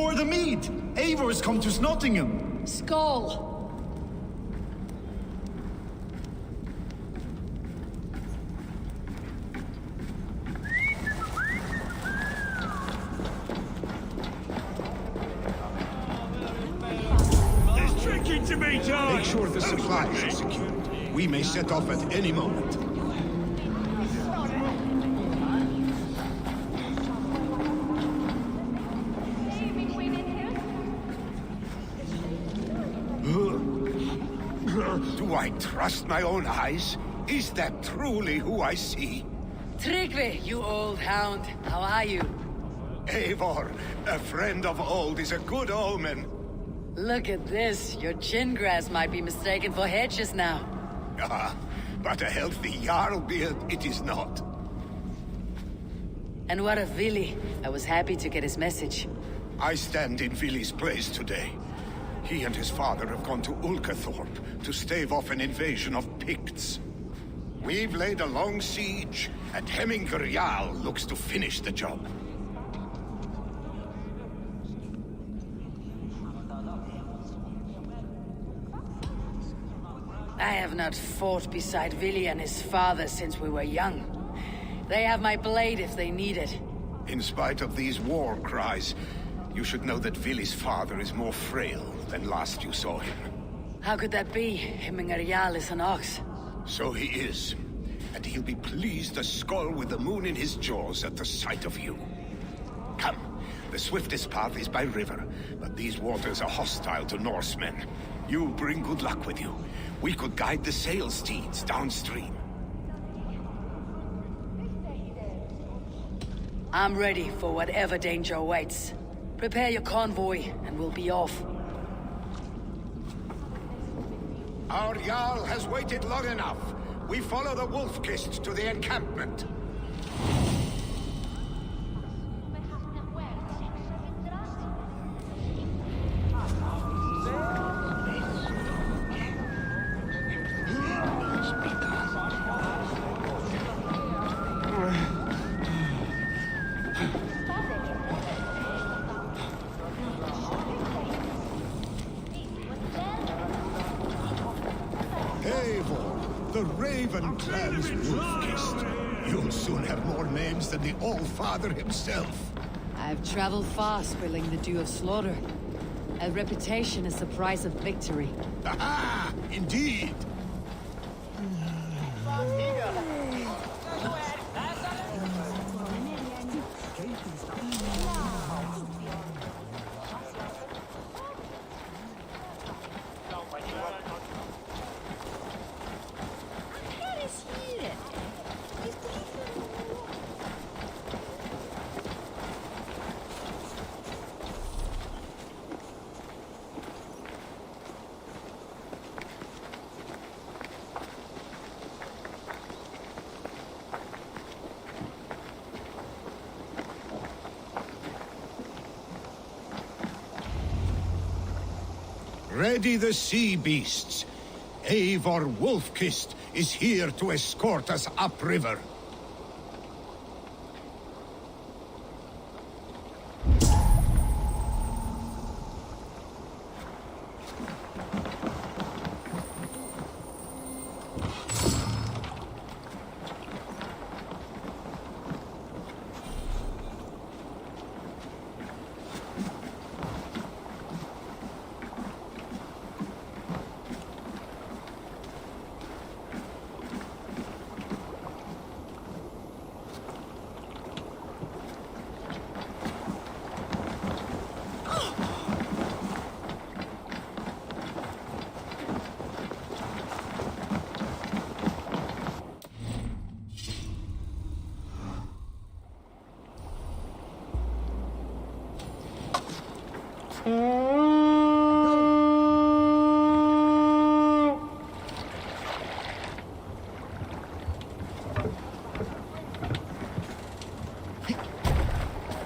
Pour the mead! Eivor's come to Nottingham! Skull! There's drinking to be done! Make sure the supplies are secured. We may set off at any moment. Do I trust my own eyes? Is that truly who I see? Tryggvi, you old hound. How are you? Eivor, a friend of old is a good omen. Look at this. Your chin grass might be mistaken for hedges now. Ah, but a healthy Jarl beard it is not. And what of Vili? I was happy to get his message. I stand in Vili's place today. He and his father have gone to Ulkathorpe to stave off an invasion of Picts. We've laid a long siege, and Hemminger Jarl looks to finish the job. I have not fought beside Vili and his father since we were young. They have my blade if they need it. In spite of these war cries, you should know that Vili's father is more frail than last you saw him. How could that be? Hemminger Jarl is an ox. So he is. And he'll be pleased as Skull with the moon in his jaws at the sight of you. Come, the swiftest path is by river, but these waters are hostile to Norsemen. You bring good luck with you. We could guide the sail steeds downstream. I'm ready for whatever danger awaits. Prepare your convoy, and we'll be off. Our Jarl has waited long enough. We follow the Wolf-Kist to the encampment. Eivor, the Raven Clan's Wolf-Kist. You'll soon have more names than the All-Father himself. I've traveled far, spilling the dew of slaughter. A reputation is the price of victory. Aha! Indeed! Ready the sea beasts. Eivor Wolf-Kist is here to escort us upriver.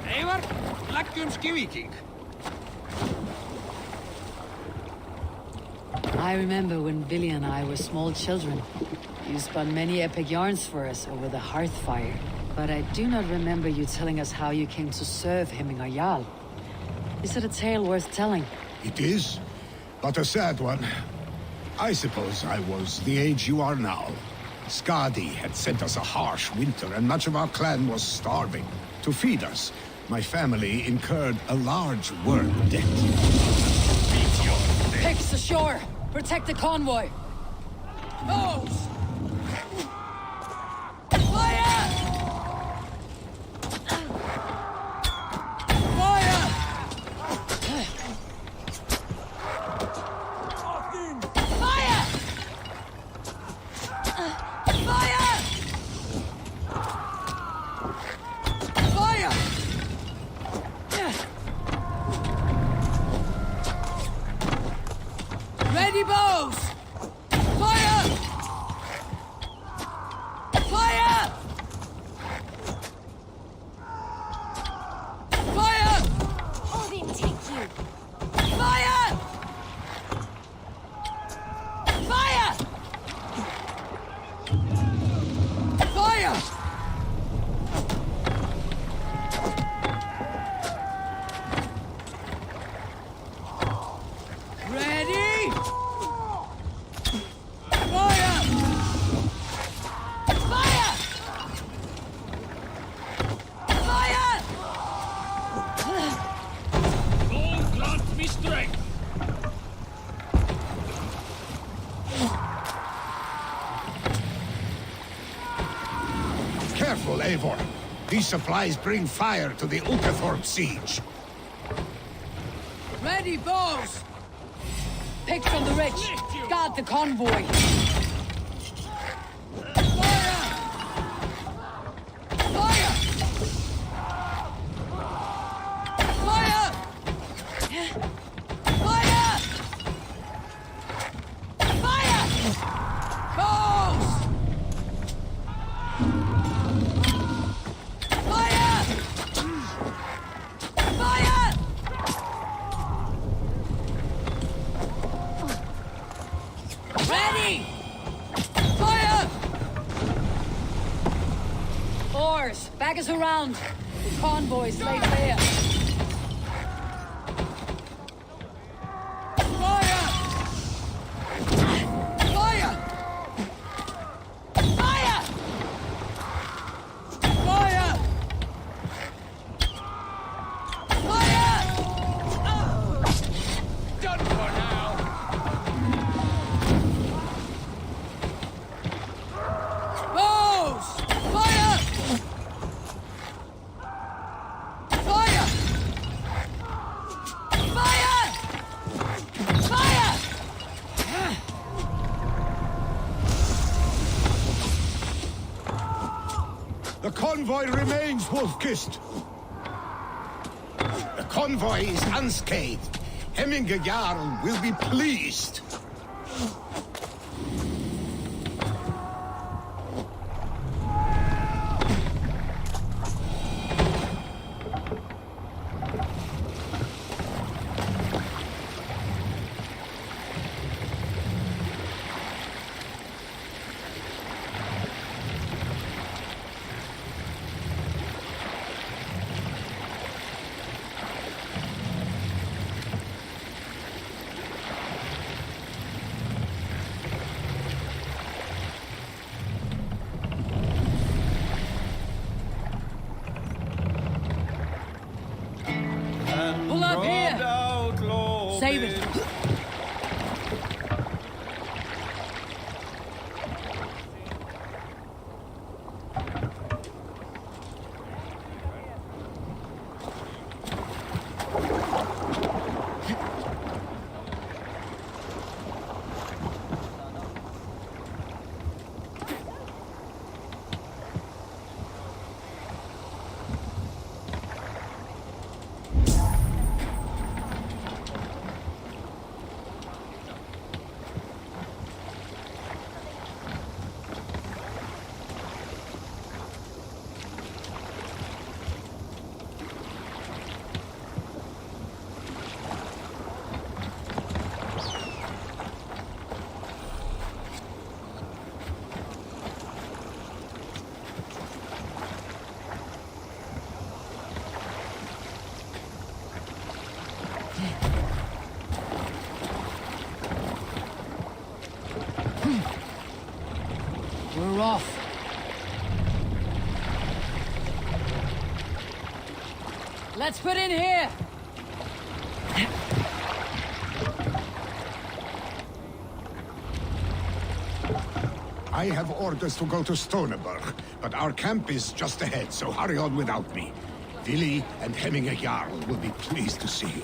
Eivor, leggjum Viking. I remember when Billy and I were small children. You spun many epic yarns for us over the hearth fire. But I do not remember you telling us how you came to serve Hemminger Jarl. Is it a tale worth telling? It is, but a sad one. I suppose I was the age you are now. Skadi had sent us a harsh winter, and much of our clan was starving. To feed us, my family incurred a large work debt. Picks ashore! Protect the convoy! Foes! Fire! Fire! Fire! Fire! Fire! Ready, bows! Fire! Fire! Fire! Odin, take you! Fire! Fire! Fire! Ready? Fire! Fire! Fire! God grant me strength. Careful, Eivor. These supplies bring fire to the Ukathorpe siege. Ready, bows! Pick from the rich. Guard the convoy. Fire! Fire! Fire! Fire! Fire! Bows! Fire! Fire! Ready! Fire! Oars, back us around. The convoys lay clear. Fire! Fire! Fire! Fire! Fire! Done for now. Bows! Fire! Fire! Fire! Fire! The convoy remains, Wolfkist. The convoy is unscathed. Hemminge Jarl will be pleased. rough. Let's put in here! I have orders to go to Stoneberg, but our camp is just ahead, so hurry on without me. Vili and Hemminger Jarl will be pleased to see you.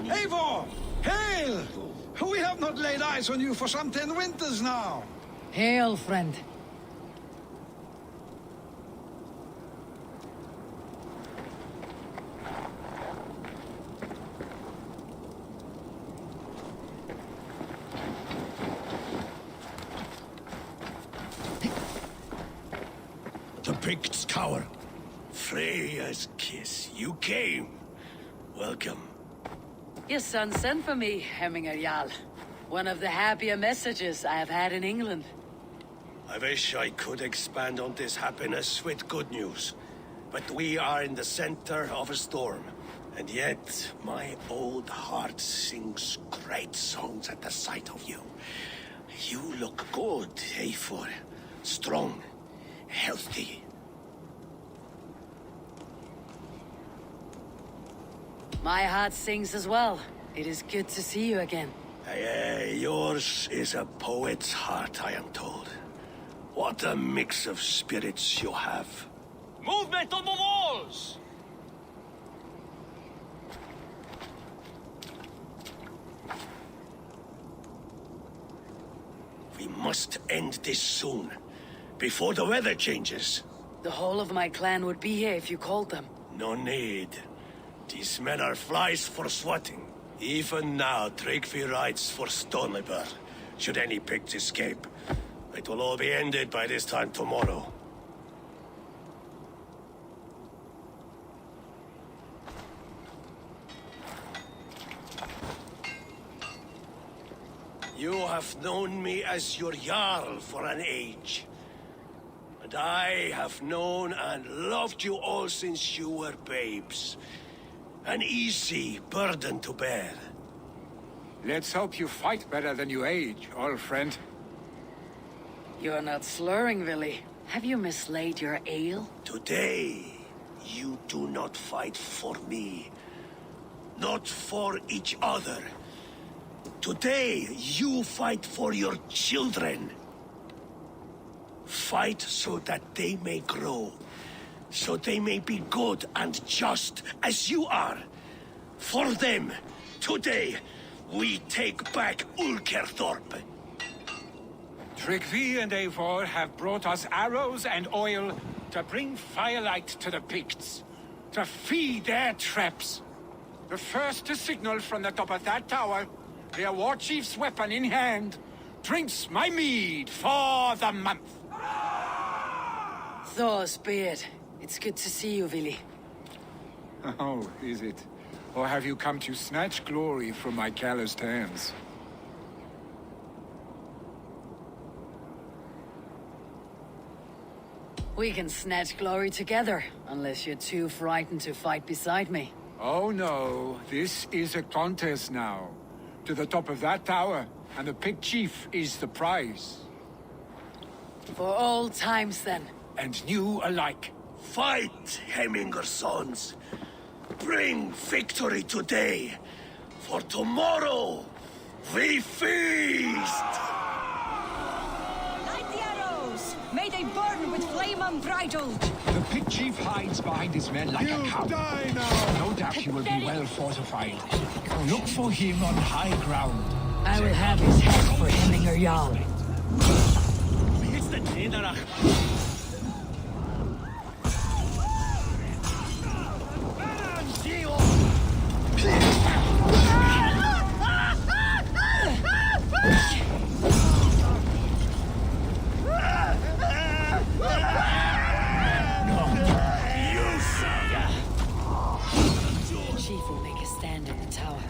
Eivor! Hail! We have not laid eyes on you for some 10 winters now. Hail, friend. The Picts cower. Freya's kiss. You came. Welcome. Your son sent for me, Hemminger Jarl. One of the happier messages I have had in England. I wish I could expand on this happiness with good news. But we are in the center of a storm. And yet, my old heart sings great songs at the sight of you. You look good, Eivor. Strong, healthy. My heart sings as well. It is good to see you again. Yours is a poet's heart, I am told. What a mix of spirits you have. Movement on the walls! We must end this soon, before the weather changes. The whole of my clan would be here if you called them. No need. These men are flies for swatting. Even now, Tryggvi rides for Stoneberg, should any Picts escape. It will all be ended by this time tomorrow. You have known me as your Jarl for an age. And I have known and loved you all since you were babes. An easy burden to bear. Let's hope you fight better than you age, old friend. You're not slurring, Vili. Have you mislaid your ale? Today, you do not fight for me. Not for each other. Today, you fight for your children. Fight so that they may grow. So they may be good and just as you are. For them, today, we take back Ulkerthorpe. Tryggvi and Eivor have brought us arrows and oil to bring firelight to the Picts, to feed their traps. The first to signal from the top of that tower, their war chief's weapon in hand, drinks my mead for the month. Thor's beard. It's good to see you, Vili. Oh, is it? Or have you come to snatch glory from my calloused hands? We can snatch glory together, unless you're too frightened to fight beside me. Oh no, this is a contest now. to the top of that tower, and the Pig Chief is the prize. For old times, then. And new alike. Fight, Hemminger's sons. Bring victory today, for tomorrow we feast! Light the arrows! May they burn with flame unbridled! The Pig Chief hides behind his men like a cow. Die now! No doubt he will be well fortified. Look for him on high ground. I will have his head for Hemminger Jarl. The chief will make a stand in the tower.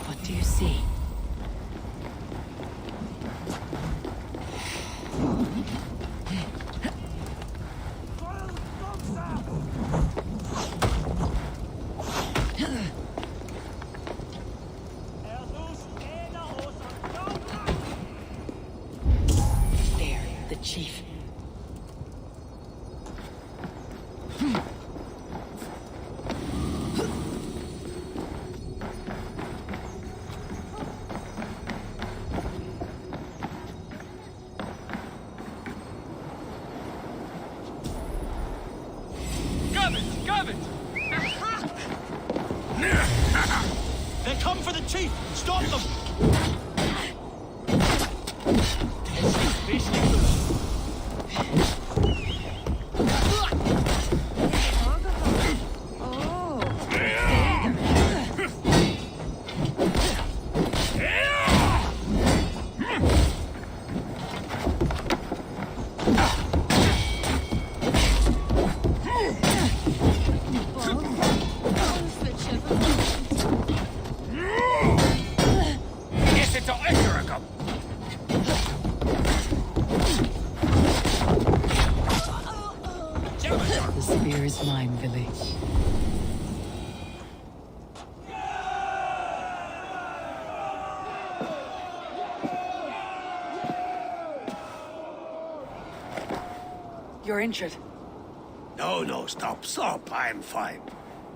What do you see? There, the chief. They come for the chief! Stop them! The spear is mine, village. You're injured. No, stop. I'm fine.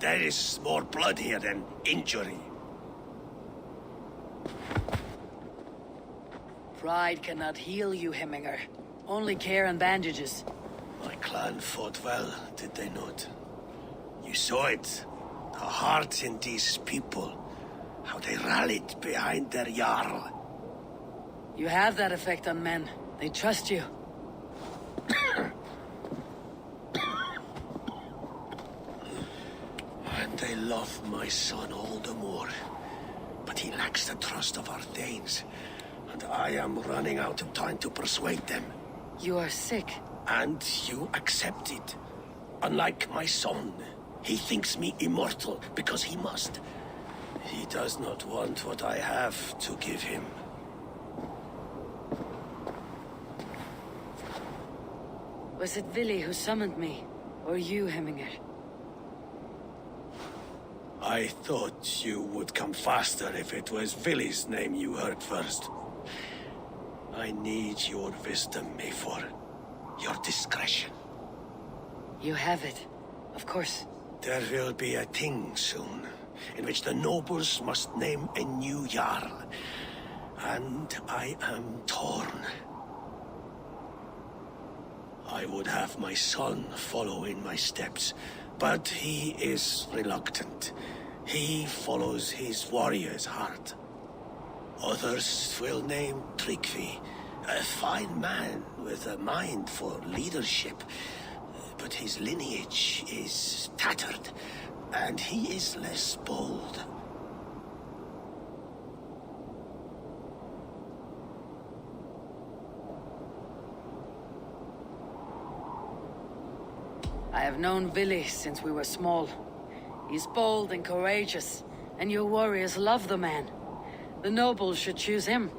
There is more blood here than injury. Pride cannot heal you, Hemminger. Only care and bandages. My clan fought well, did they not? You saw it. The heart in these people. How they rallied behind their Jarl. You have that effect on men. They trust you. And they love my son all the more. But he lacks the trust of our Danes. And I am running out of time to persuade them. You are sick. And you accept it. Unlike my son, he thinks me immortal because he must. He does not want what I have to give him. Was it Vili who summoned me? Or you, Hemminger? I thought you would come faster if it was Vili's name you heard first. I need your wisdom, Eivor. Your discretion. You have it. Of course. There will be a thing soon, in which the nobles must name a new Jarl. And I am torn. I would have my son follow in my steps, but he is reluctant. He follows his warrior's heart. Others will name Tryggvi, a fine man with a mind for leadership. But his lineage is tattered, and he is less bold. I have known Vili since we were small. He's bold and courageous, and your warriors love the man. The nobles should choose him.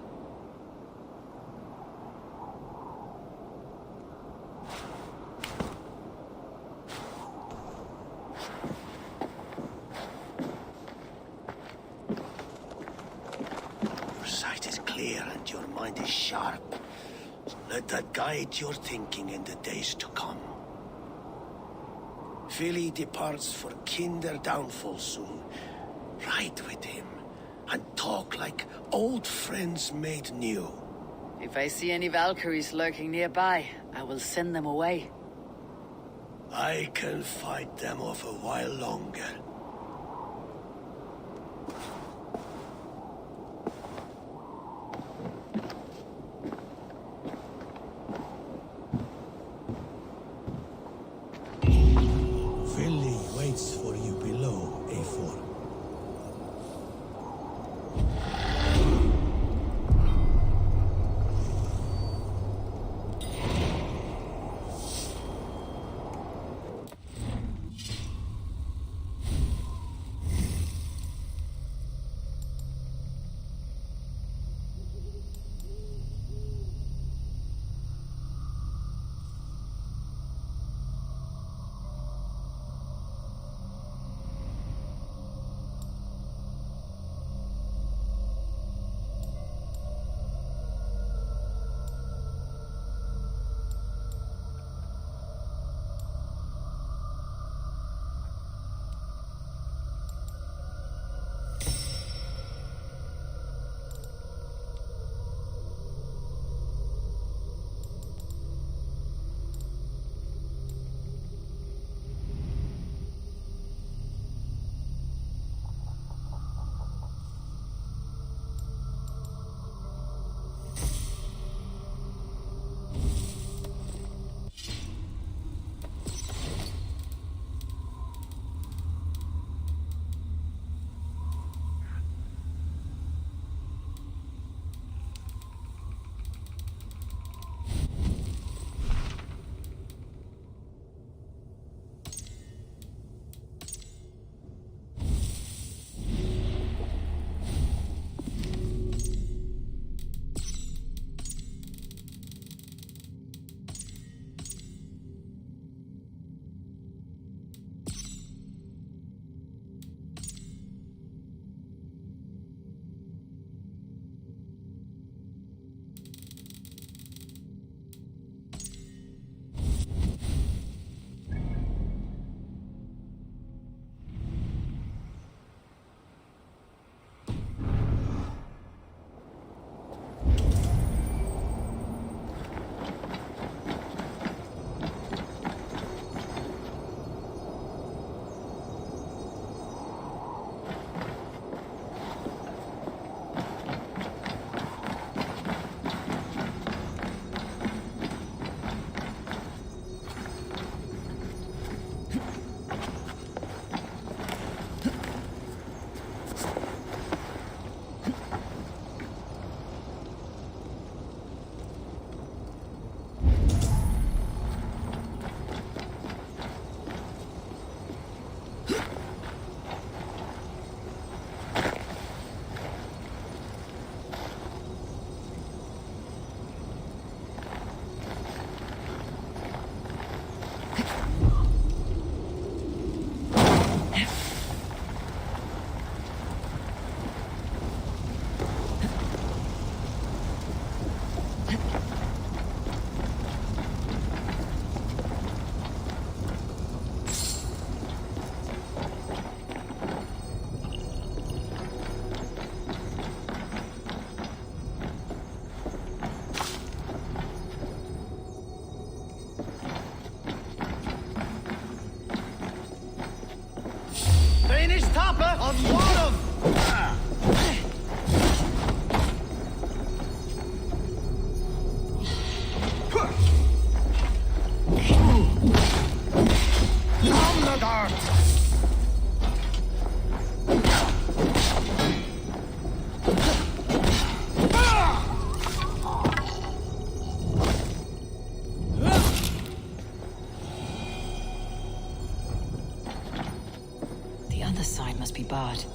Your sight is clear and your mind is sharp. Let that guide your thinking in the days to come. Vili departs for kinder downfall soon. Ride with him, and talk like old friends made new. If I see any Valkyries lurking nearby, I will send them away. I can fight them off a while longer. Vili waits for you below, Eivor. On one of... On the guard! The other side must be barred.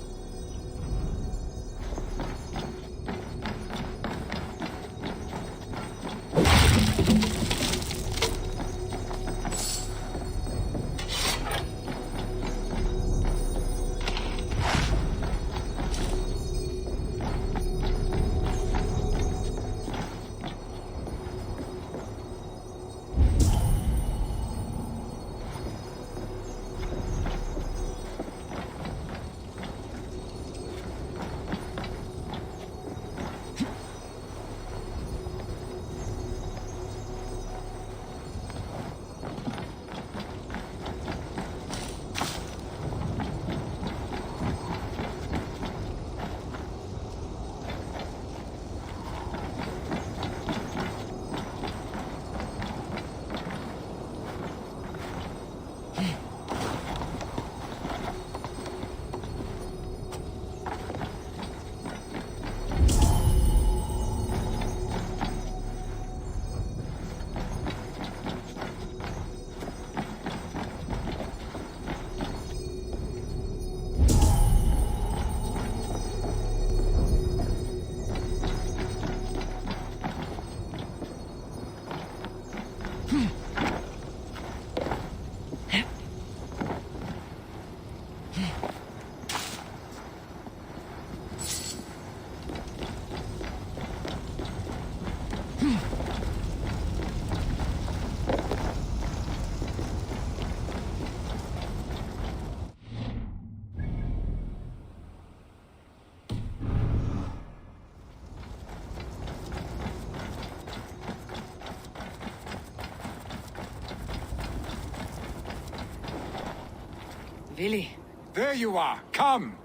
Vili. There you are. Come.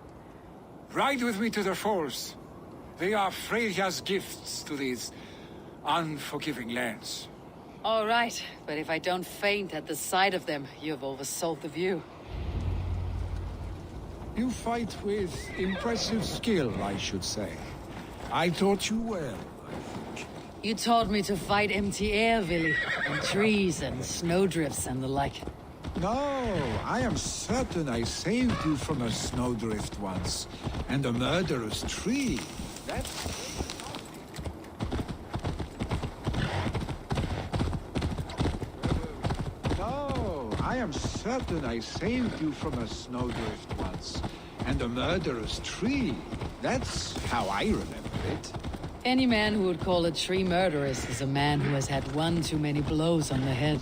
Ride with me to the falls. They are Freyja's gifts to these unforgiving lands. All right, but if I don't faint at the sight of them, you've oversold the view. You fight with impressive skill, I should say. I taught you well. You taught me to fight empty air, Vili, and trees and snowdrifts and the like. No, I am certain I saved you from a snowdrift once, and a murderous tree. No, I am certain I saved you from a snowdrift once, and a murderous tree. That's how I remember it. Any man who would call a tree murderous is a man who has had one too many blows on the head.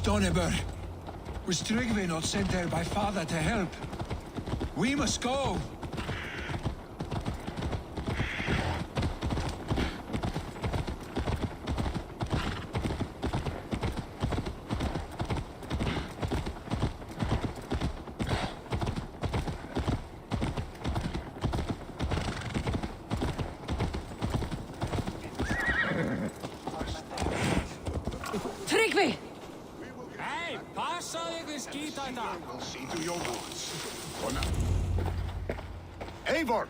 Stoneber, was Tryggve not sent there by father to help? We must go! We'll see to your wounds. For now. Eivor!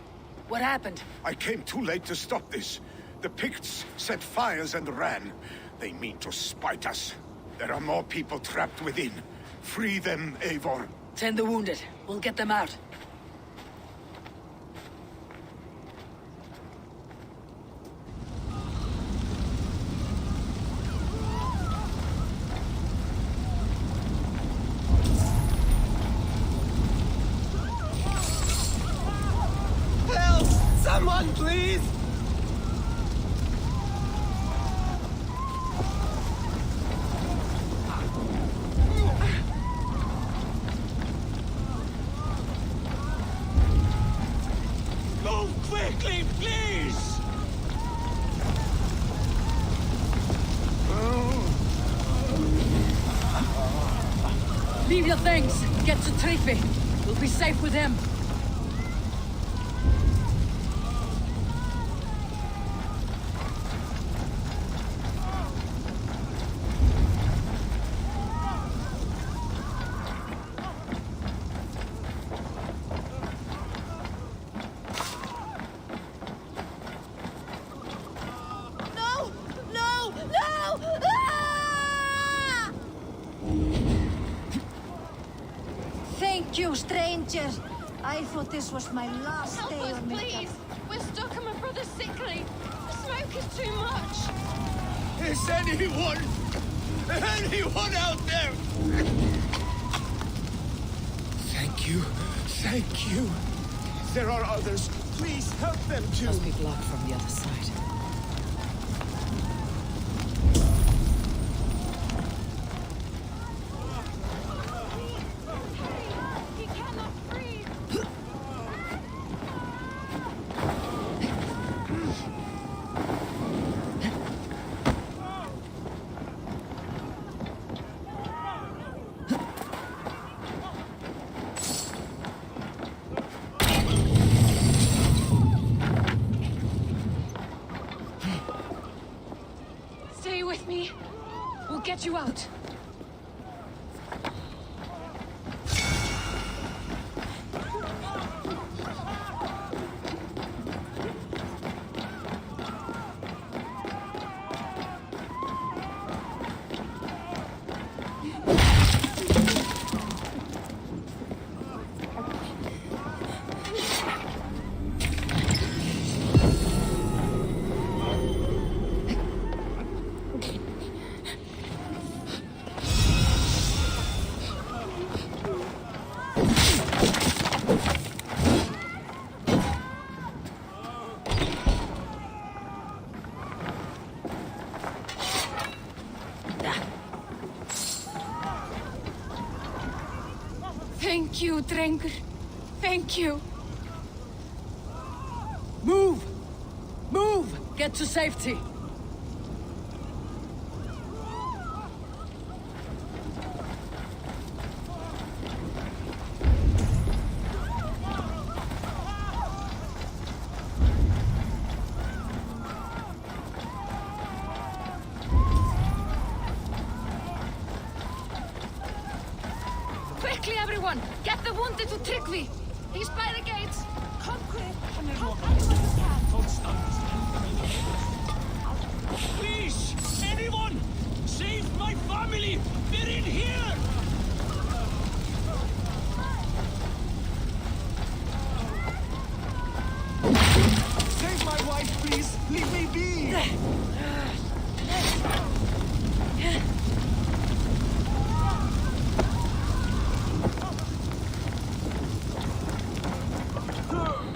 What happened? I came too late to stop this. The Picts set fires and ran. They mean to spite us. There are more people trapped within. Free them, Eivor. Tend the wounded. We'll get them out. Help! Someone, please! Move quickly, please! Leave your things. Get to Tryggvi. We'll be safe with him. No! No! No! Ah! Thank you, stranger. I thought this was my last Help day us, on please! We're stuck and my brother's sickly. The smoke is too much. Is anyone out there? Thank you. Thank you. There are others. Please help them too. Must be blocked from the other side. He cannot breathe. Stay with me. We'll get you out. Thank you, Drengur. Thank you. Move! Move! Get to safety. Quickly, everyone! Get the wounded to Tryggvi! He's by the gates! Come quick! Please! Anyone! Save my family! They're in here! Save my wife, please. Leave me be.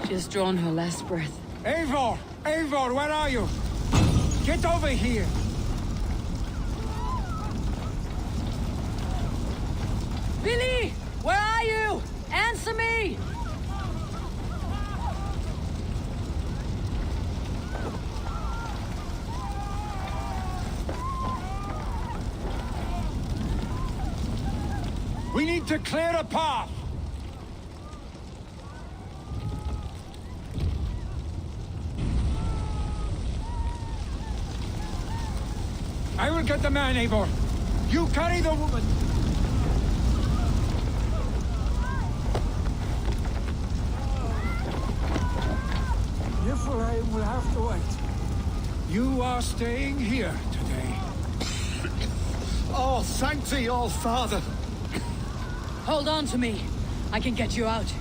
She's drawn her last breath. Eivor! Eivor, where are you? Get over here! Billy! Where are you? Answer me! We need to clear a path! I will get the man, Eivor. You carry the woman. I will have to wait. You are staying here today. Oh, thank thee, all father. Hold on to me. I can get you out.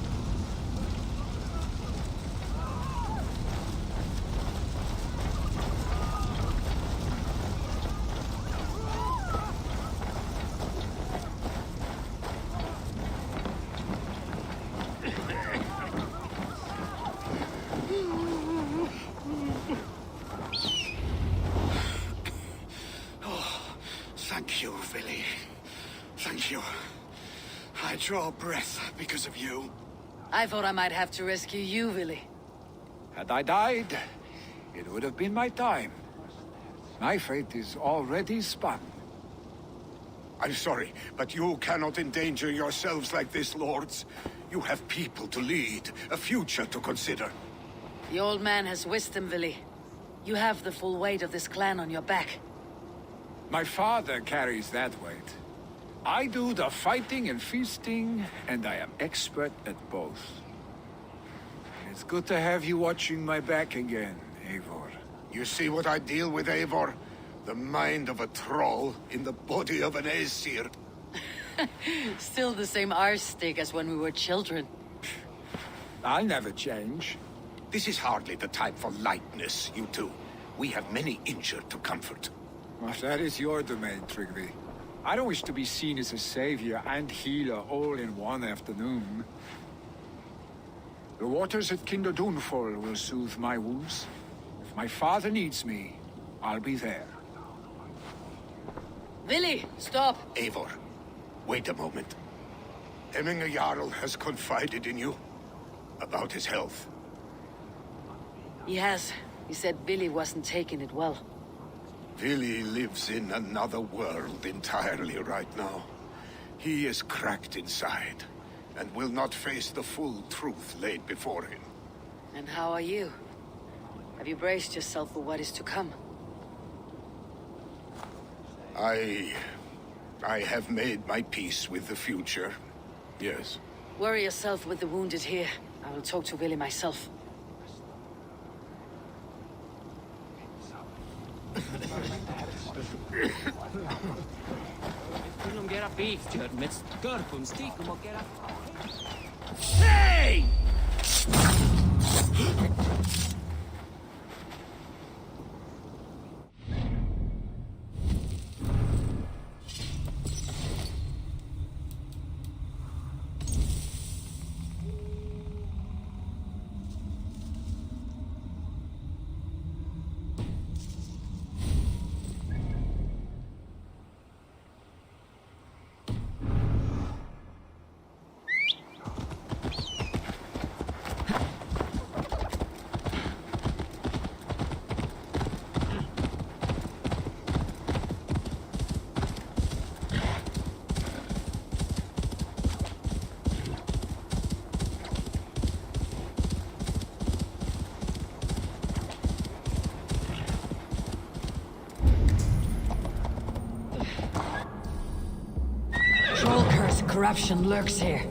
Thank you, Vili. Thank you. I draw breath because of you. I thought I might have to rescue you, Vili. Had I died, it would have been my time. My fate is already spun. I'm sorry, but you cannot endanger yourselves like this, lords. You have people to lead, a future to consider. The old man has wisdom, Vili. You have the full weight of this clan on your back. My father carries that weight. I do the fighting and feasting, and I am expert at both. It's good to have you watching my back again, Eivor. You see what I deal with, Eivor? The mind of a troll in the body of an Aesir. Still the same arse stick as when we were children. I'll never change. This is hardly the time for lightness, you two. We have many injured to comfort. Well, that is your domain, Tryggvi. I don't wish to be seen as a savior and healer all in one afternoon. The waters at Kinderdunfol will soothe my wounds. If my father needs me, I'll be there. Vili, stop! Eivor, wait a moment. Hemminger Jarl has confided in you about his health. He has. He said Vili wasn't taking it well. Vili lives in another world entirely right now. He is cracked inside, and will not face the full truth laid before him. And how are you? Have you braced yourself for what is to come? I have made my peace with the future. Yes. Worry yourself with the wounded here. I will talk to Vili myself. Hey! Corruption lurks here.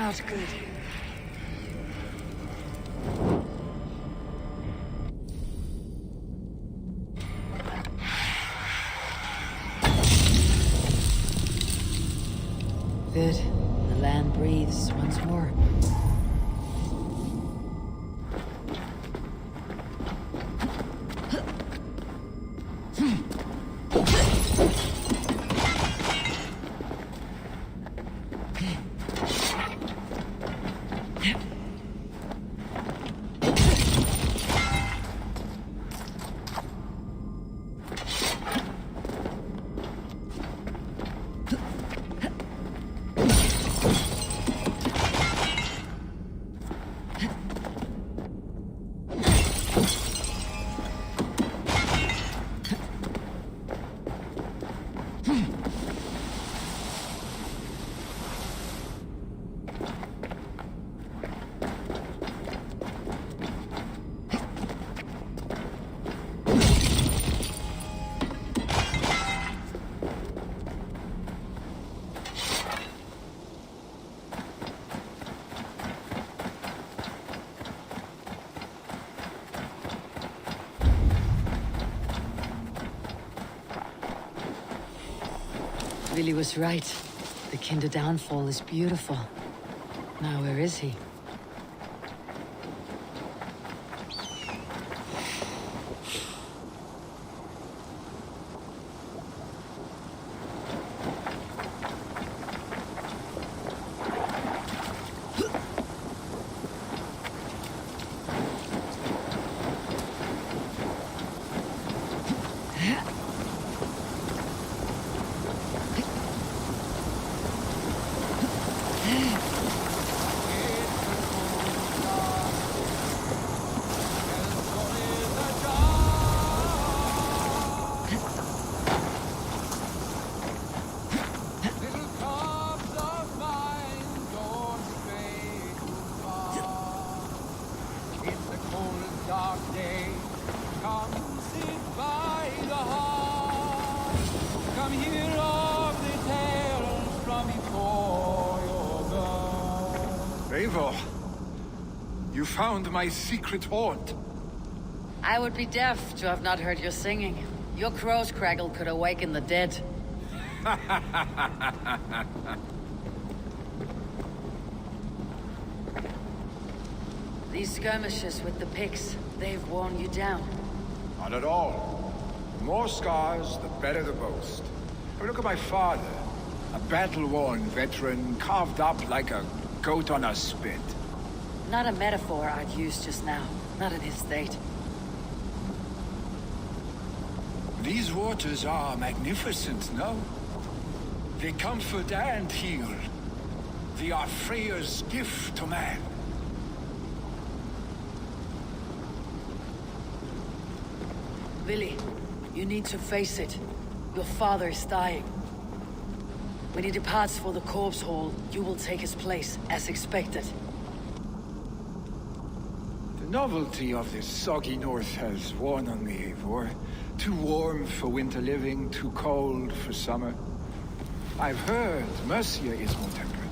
Not good. Good. The land breathes once more. Billy was right. The Kinder downfall is beautiful. Now where is he? Eivor, you found my secret haunt. I would be deaf to have not heard your singing. Your crow's craggle could awaken the dead. These skirmishes with the Picts, they've worn you down. Not at all. The more scars, the better the boast. But look at my father. A battle-worn veteran, carved up like a goat on a spit. Not a metaphor I'd use just now. Not in his state. These waters are magnificent, no? They comfort and heal. They are Freya's gift to man. Billy, you need to face it. Your father is dying. When he departs for the corpse hall, you will take his place, as expected. The novelty of this soggy north has worn on me, Eivor. Too warm for winter living, too cold for summer. I've heard Mercia is more temperate.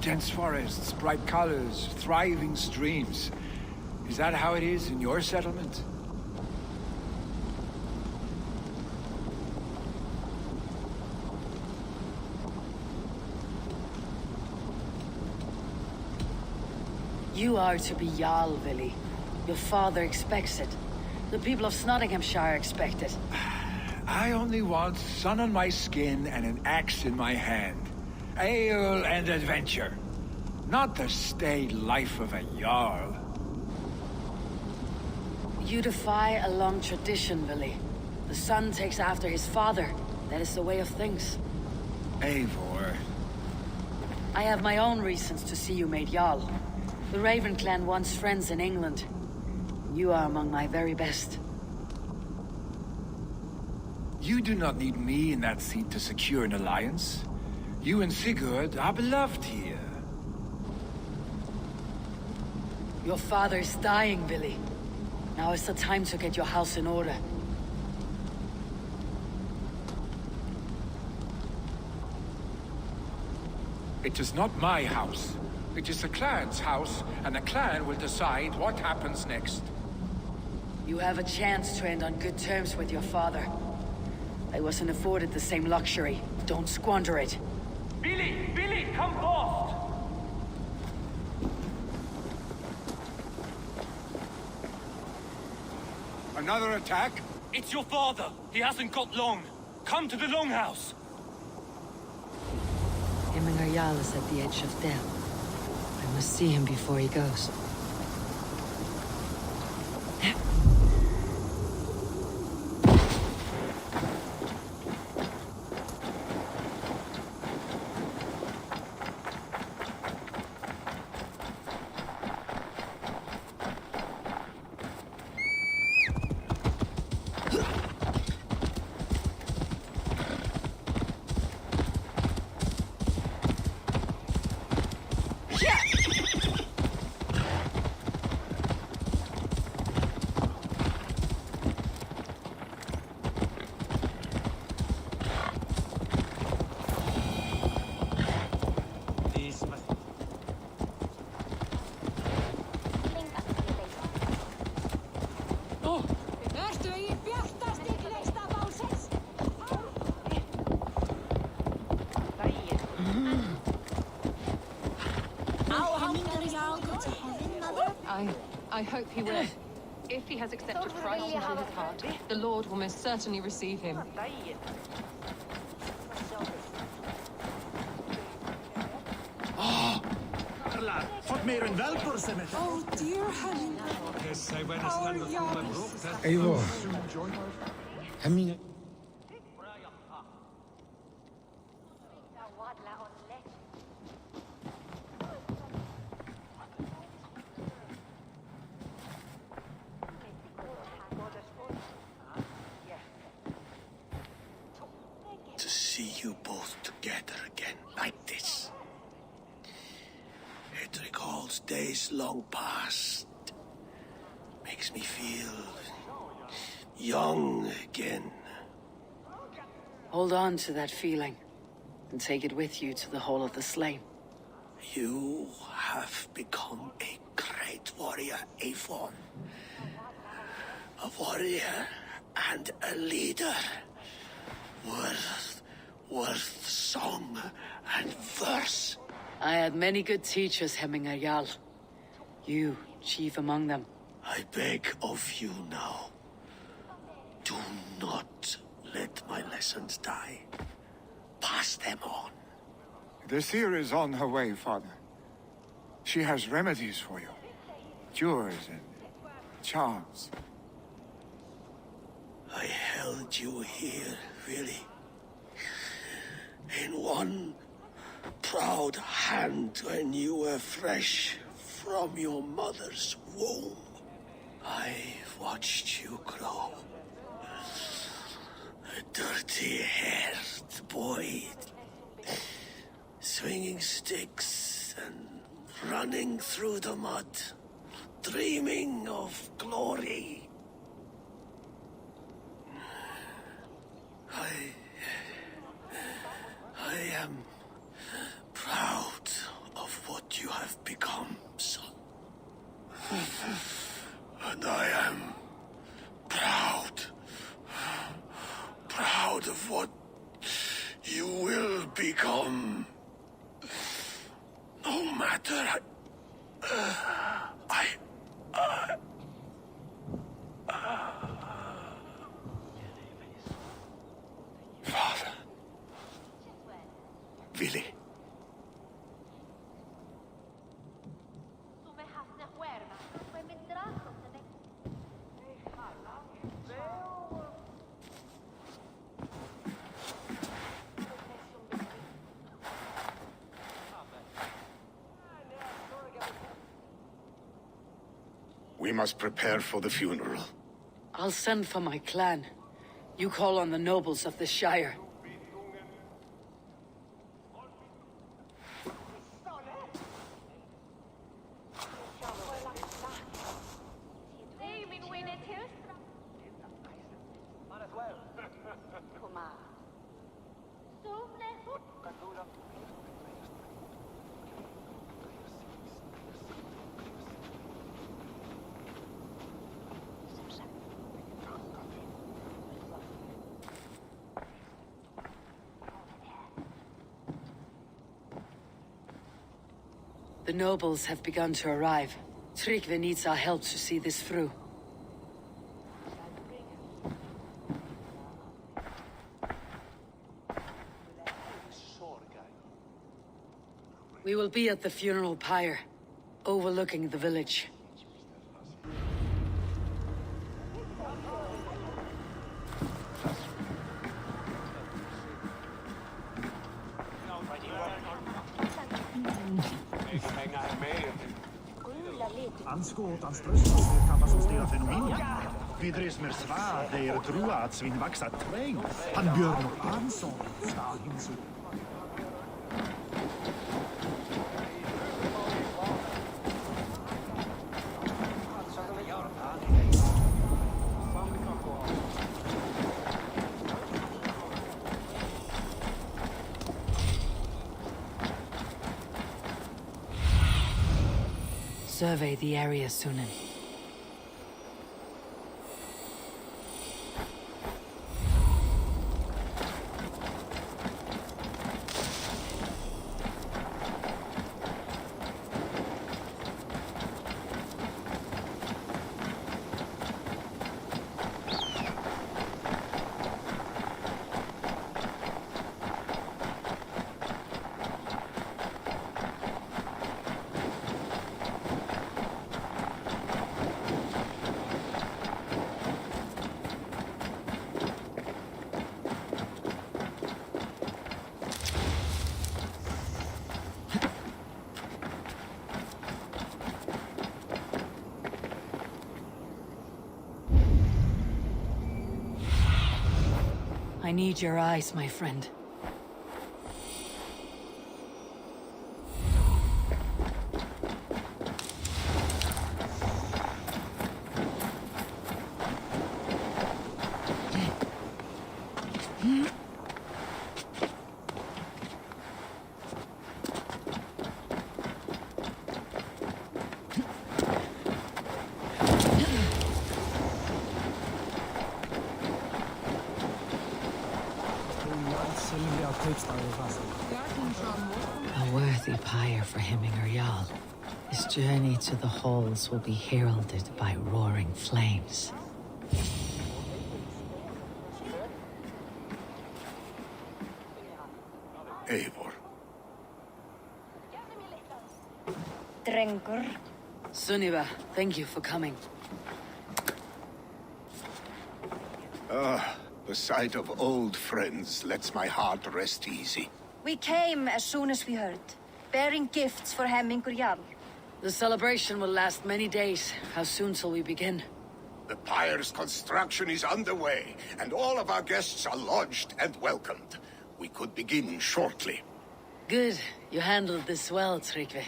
Dense forests, bright colors, thriving streams. Is that how it is in your settlement? You are to be Jarl, Billy. Your father expects it. The people of Nottinghamshire expect it. I only want sun on my skin and an axe in my hand. Ale and adventure. Not the staid life of a Jarl. You defy a long tradition, Billy. The son takes after his father. That is the way of things. Eivor. I have my own reasons to see you made Jarl. The Raven clan wants friends in England. You are among my very best. You do not need me in that seat to secure an alliance. You and Sigurd are beloved here. Your father is dying, Billy. Now is the time to get your house in order. It is not my house. It is the clan's house, and the clan will decide what happens next. You have a chance to end on good terms with your father. I wasn't afforded the same luxury. Don't squander it. Billy, come forth! Another attack? It's your father. He hasn't got long. Come to the longhouse. Jarl is at the edge of death. I must see him before he goes. I hope he will. If he has accepted Christ into his heart, the Lord will most certainly receive him. Oh, dear Eivor. Hemming. To see you both together again like this. It recalls days long past. Makes me feel young again. Hold on to that feeling, and take it with you to the Hall of the Slain. You have become a great warrior, Eivor. A warrior and a leader. Worth song and verse. I had many good teachers, Jarl. You, chief among them. I beg of you now. Do not let my lessons die. Pass them on. The seer is on her way, Father. She has remedies for you. Cures and charms. I held you here, really. In one proud hand when you were fresh from your mother's womb. I watched you grow. A dirty-haired boy, swinging sticks and running through the mud, dreaming of glory. I am proud of what you have become, son. And I am proud of what you will become. No matter Father. Willy. We must prepare for the funeral. I'll send for my clan. You call on the nobles of the Shire. The nobles have begun to arrive. Tryggvi needs our help to see this through. We will be at the funeral pyre, overlooking the village. Anskåtans tröst kan man som stela fenomen. Vidres mer svär, det är trua att svin vaxa träng. Han björn och ansåg, ska hinsu. Survey the area, Sunan. I need your eyes, my friend. A worthy pyre for Hemminger Jarl. His journey to the halls will be heralded by roaring flames. Eivor. Drengur. Sunniva, thank you for coming. The sight of old friends lets my heart rest easy. We came as soon as we heard, bearing gifts for Hemmingur Jarl. The celebration will last many days. How soon shall we begin? The pyre's construction is underway, and all of our guests are lodged and welcomed. We could begin shortly. Good. You handled this well, Tryggvi.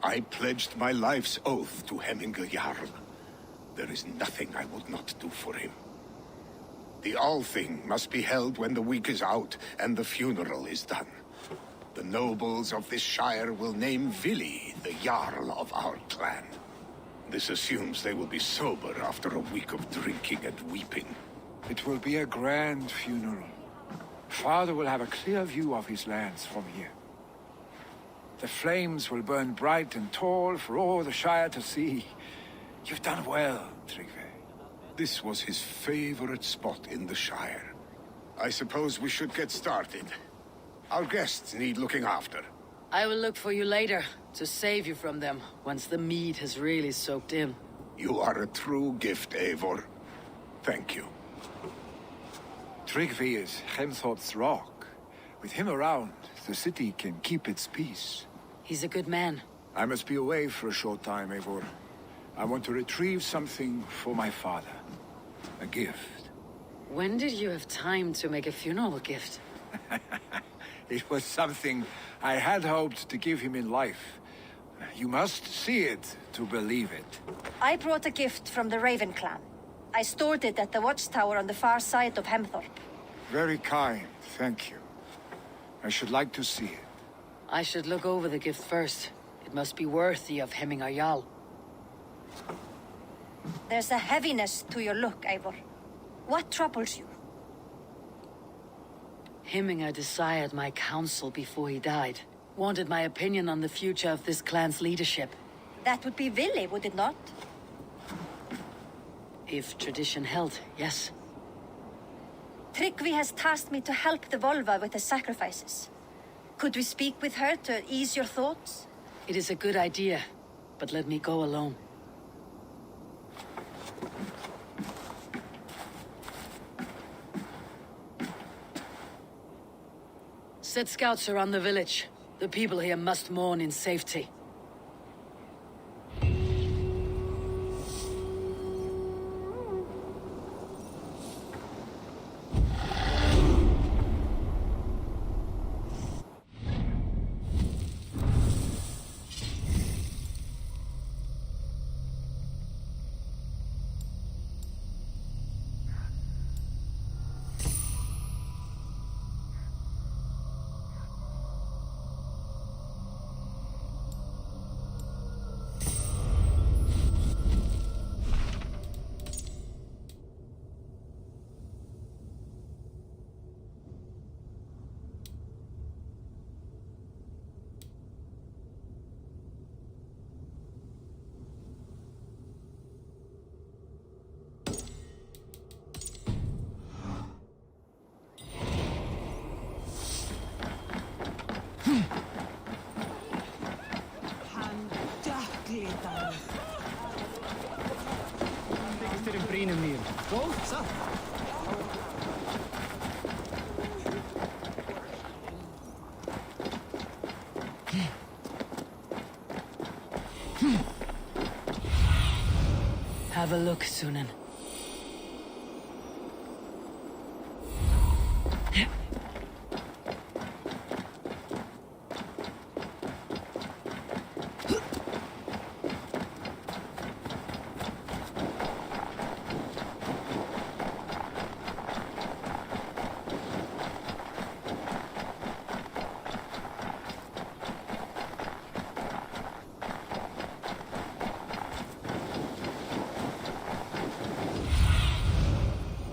I pledged my life's oath to Hemmingur Jarl. There is nothing I would not do for him. The Althing must be held when the week is out and the funeral is done. The nobles of this shire will name Vili the Jarl of our clan. This assumes they will be sober after a week of drinking and weeping. It will be a grand funeral. Father will have a clear view of his lands from here. The flames will burn bright and tall for all the shire to see. You've done well, Tryggvi. This was his favorite spot in the shire. I suppose we should get started. Our guests need looking after. I will look for you later, to save you from them, once the mead has really soaked in. You are a true gift, Eivor. Thank you. Tryggvi is Hemthorpe's rock. With him around, the city can keep its peace. He's a good man. I must be away for a short time, Eivor. I want to retrieve something for my father. A gift. When did you have time to make a funeral gift? It was something I had hoped to give him in life. You must see it to believe it. I brought a gift from the Raven clan. I stored it at the watchtower on the far side of Hemthorpe. Very kind, thank you. I should like to see it. I should look over the gift first. It must be worthy of Hemmingur Jarl. There's a heaviness to your look, Eivor. What troubles you? Hemmingur desired my counsel before he died. Wanted my opinion on the future of this clan's leadership. That would be Willi, would it not? If tradition held, yes. Tryggvi has tasked me to help the Volva with the sacrifices. Could we speak with her to ease your thoughts? It is a good idea, but let me go alone. Set scouts around the village. The people here must mourn in safety. Have a look, Sunan.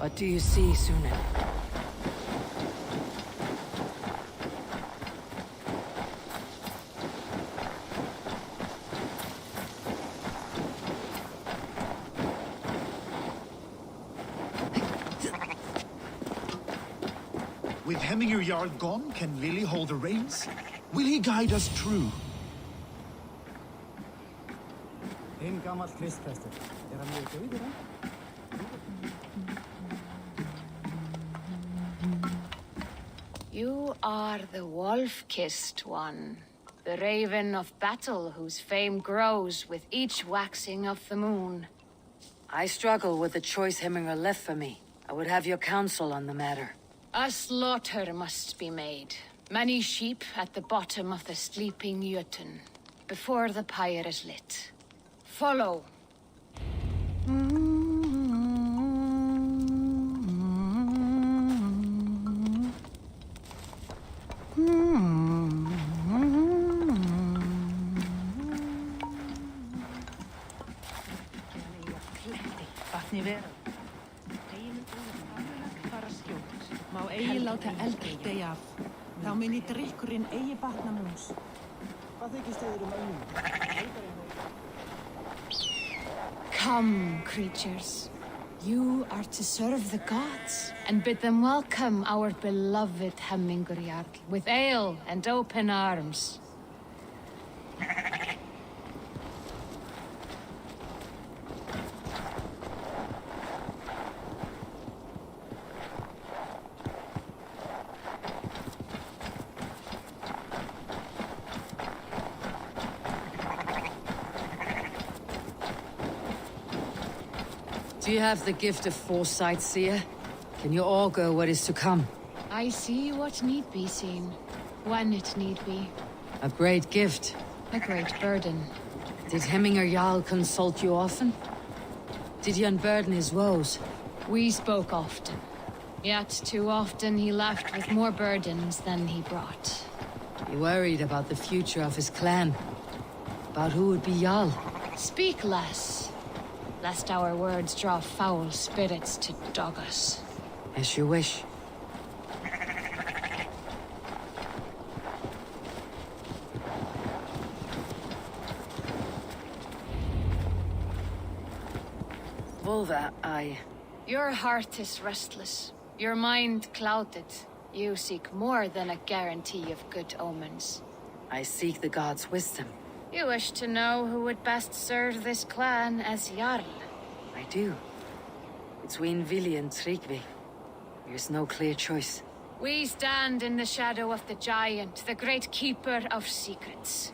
What do you see, Sunan? With Hemminger Jarl gone, can Willi hold the reins? Will he guide us true? Hinn gamall kristprestur. Hann mjög dauður, hann? You are the wolf-kissed one, the raven of battle whose fame grows with each waxing of the moon. I struggle with the choice Hemminger left for me. I would have your counsel on the matter. A slaughter must be made. Many sheep at the bottom of the sleeping Jötun, before the pyre is lit. Follow. Má eigi láta eld deyja af. Þá muni drykkurinn eigi batna mús. Hvað þykist þið önnum? Come, creatures. You are to serve the gods and bid them welcome our beloved Hemminger Jarl with ale and open arms. Do you have the gift of foresight, seer? Can you augur what is to come? I see what need be seen, when it need be. A great gift. A great burden. Did Hemminger Jarl consult you often? Did he unburden his woes? We spoke often. Yet too often he left with more burdens than he brought. He worried about the future of his clan. About who would be Jarl. Speak less, lest our words draw foul spirits to dog us. As you wish. Volva, Your heart is restless. Your mind clouded. You seek more than a guarantee of good omens. I seek the gods' wisdom. You wish to know who would best serve this clan as Jarl? I do. Between Vili and Tryggvi, there's no clear choice. We stand in the shadow of the giant, the great keeper of secrets.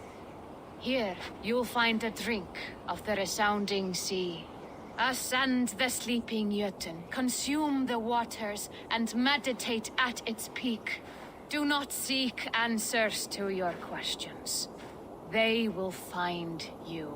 Here, you'll find a drink of the resounding sea. Ascend the sleeping Jötun, consume the waters, and meditate at its peak. Do not seek answers to your questions. They will find you.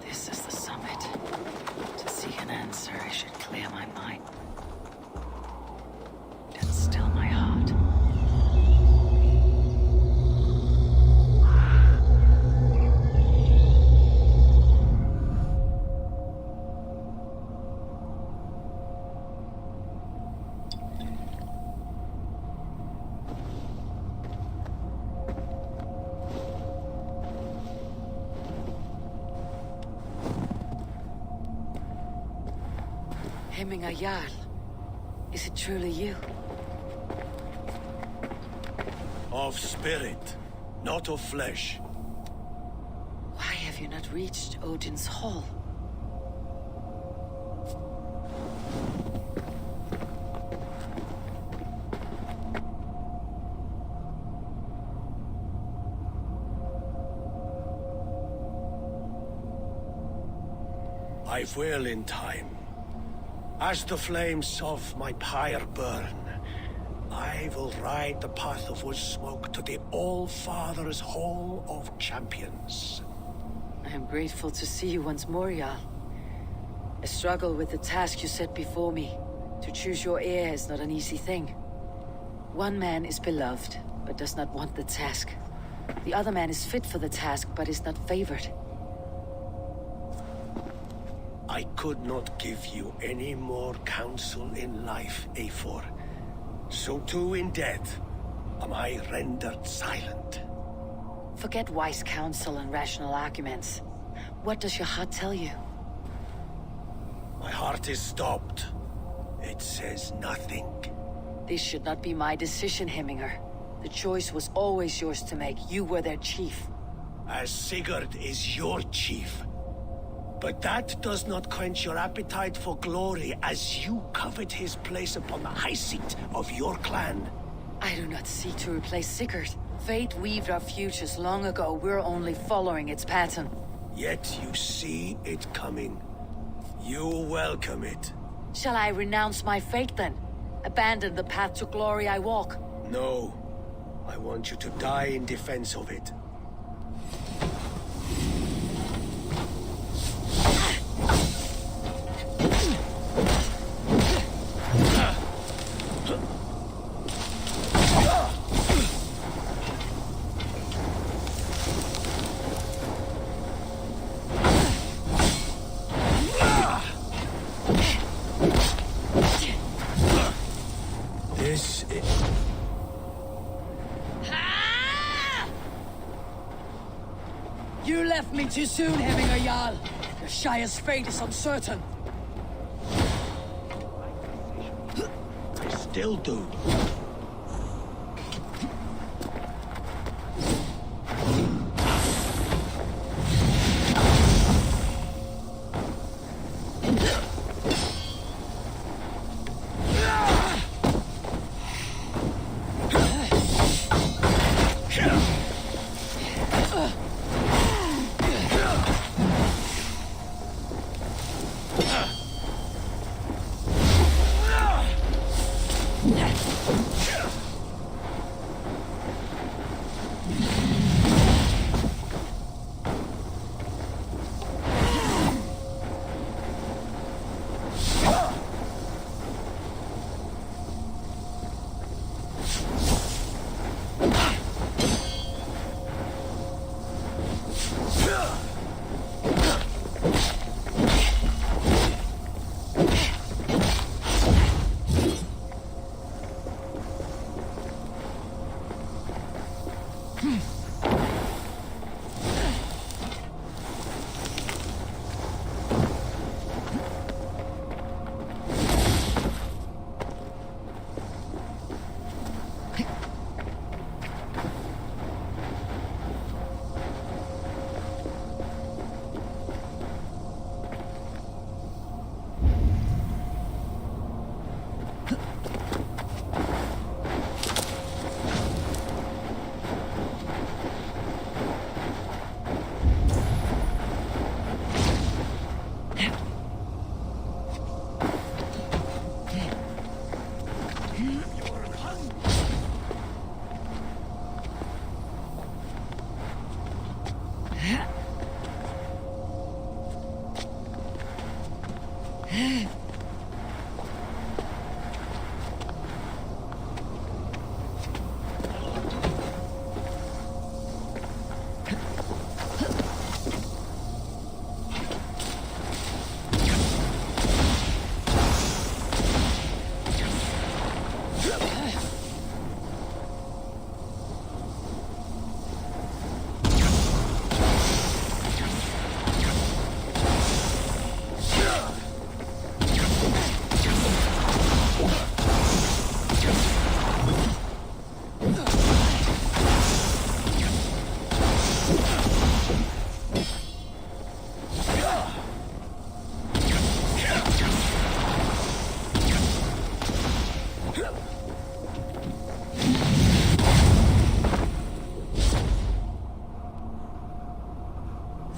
This is the summit. To seek an answer, I should clear my mind and still my heart. Hemming a Jarl. Is it truly you? Of spirit, not of flesh. Why have you not reached Odin's Hall? I will in time. As the flames of my pyre burn, I will ride the path of wood smoke to the All-Father's Hall of Champions. I am grateful to see you once more, Jarl. I struggle with the task you set before me. To choose your heir is not an easy thing. One man is beloved, but does not want the task. The other man is fit for the task, but is not favored. I could not give you any more counsel in life, Eivor. So too in death am I rendered silent. Forget wise counsel and rational arguments. What does your heart tell you? My heart is stopped. It says nothing. This should not be my decision, Hemminger. The choice was always yours to make. You were their chief. As Sigurd is your chief. But that does not quench your appetite for glory as you covet his place upon the high seat of your clan. I do not seek to replace Sigurd. Fate weaved our futures long ago. We're only following its pattern. Yet you see it coming. You welcome it. Shall I renounce my fate then? Abandon the path to glory I walk? No. I want you to die in defense of it. You left me too soon, Hemminger Jarl. The Shire's fate is uncertain. I still do.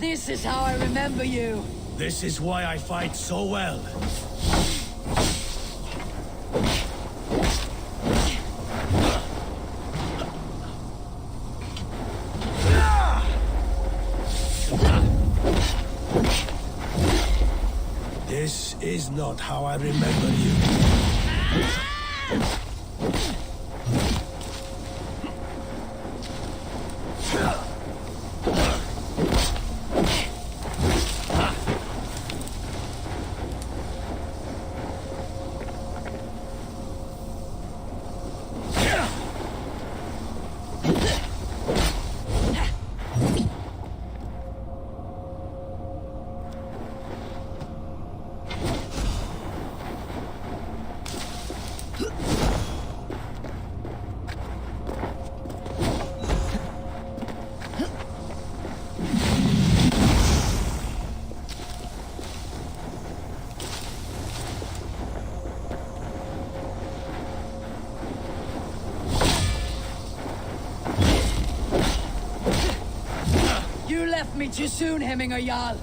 This is how I remember you. This is why I fight so well. This is not how I remember you. left me too soon, Hemminger Jarl.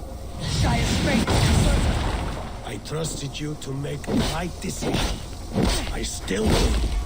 Shy of fate is certain. I trusted you to make the right decision. I still do.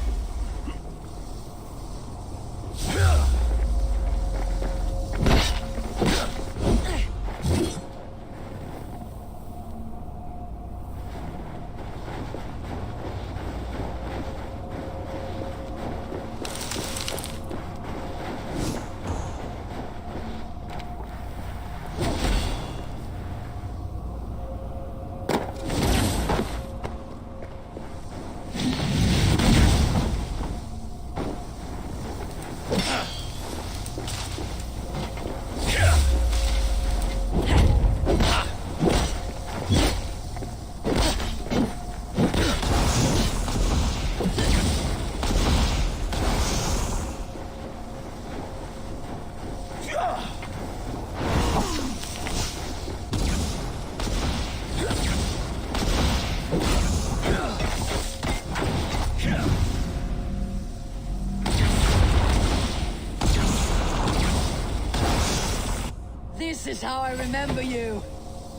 This is how I remember you.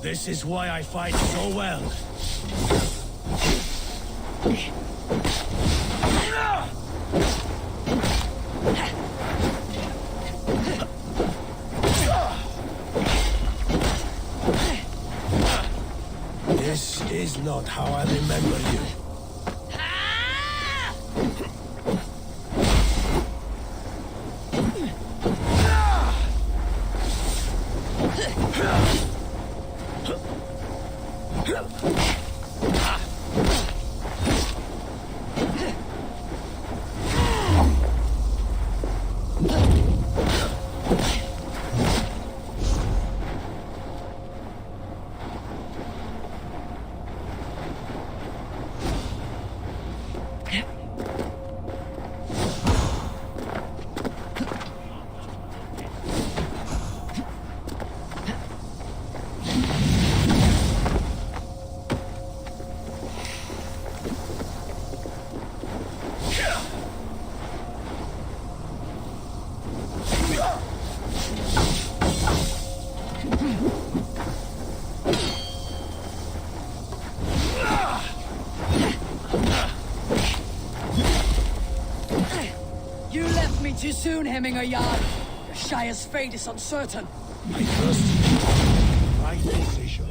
This is why I fight so well. This is not how I remember you. Too soon, Hemminger Jarl. Your Shire's fate is uncertain. I trust you. Right decision.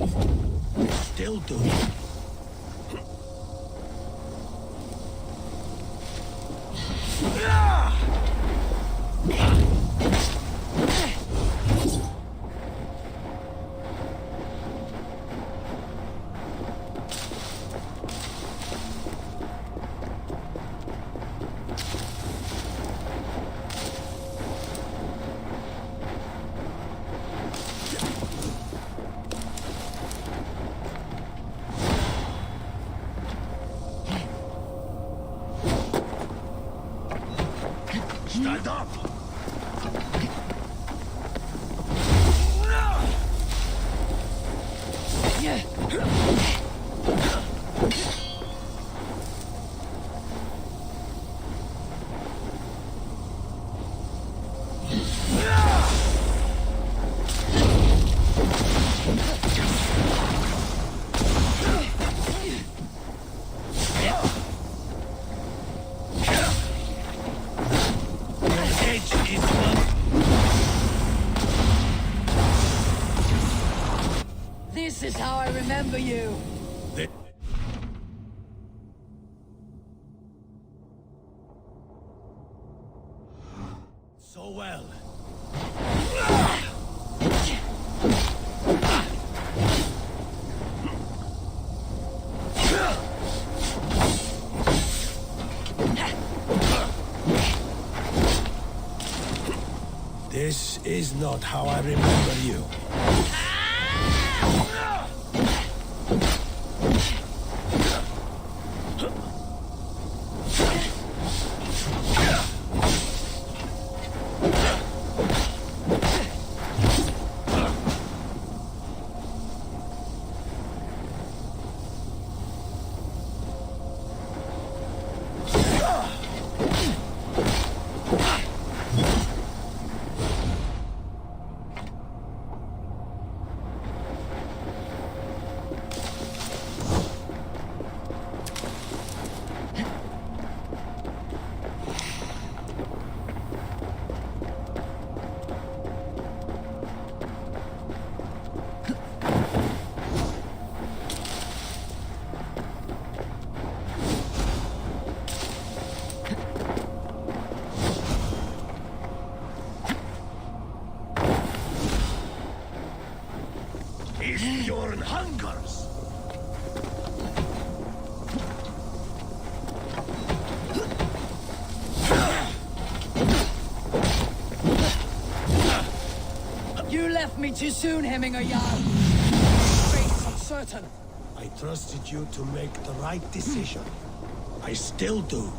I still do. Stand up! This is how I remember you. So well. This is not how I remember you. me too soon, Hemminger Jarl. Fate's uncertain. I trusted you to make the right decision. I still do.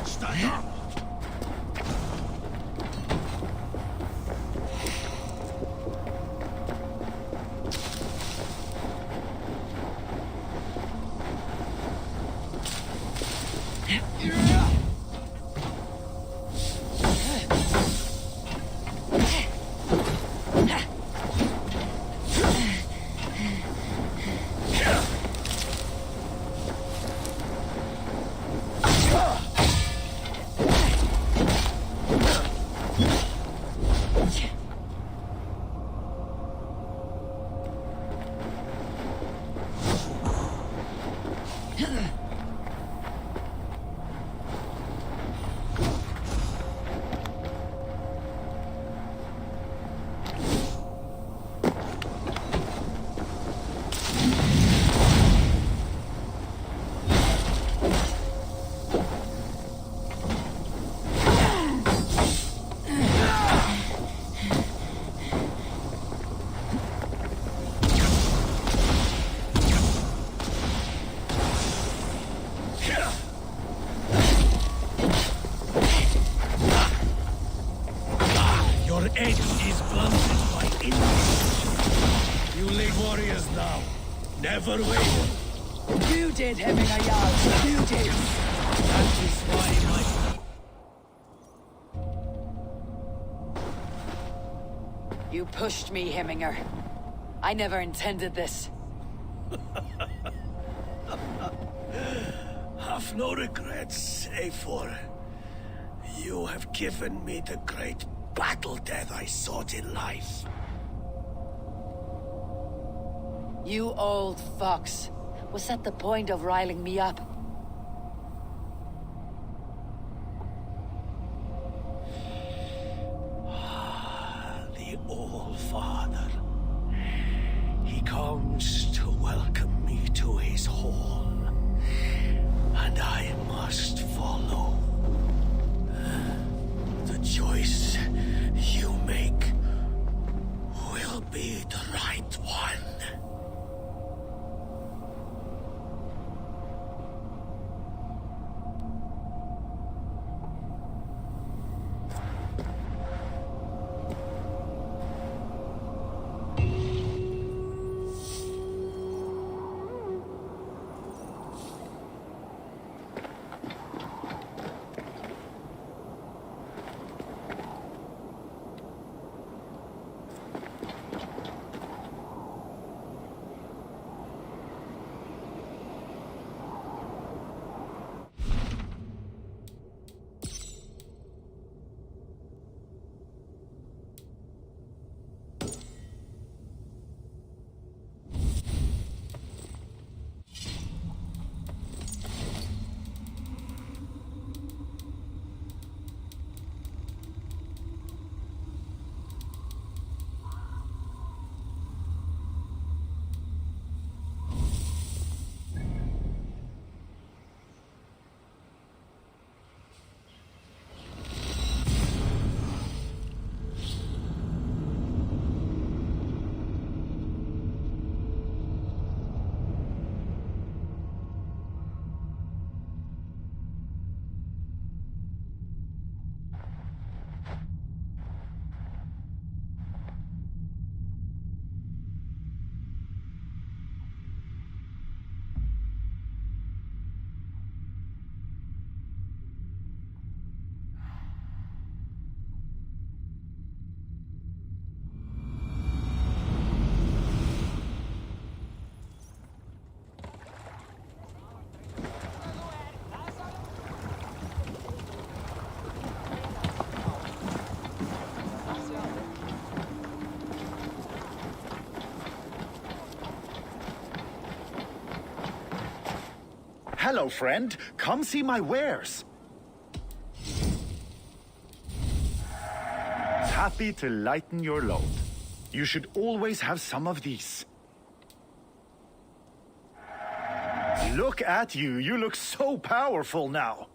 Stand up! Never waver. You did, Hemminger Jarl. You did. That is why You pushed me, Hemminger. I never intended this. Have no regrets, Eivor. You have given me the great battle death I sought in life. You old fox. Was that the point of riling me up? The All-Father. He comes to welcome me to his hall. And I must follow. The choice you make will be the right one. Hello, friend. Come see my wares. Happy to lighten your load. You should always have some of these. Look at you. You look so powerful now.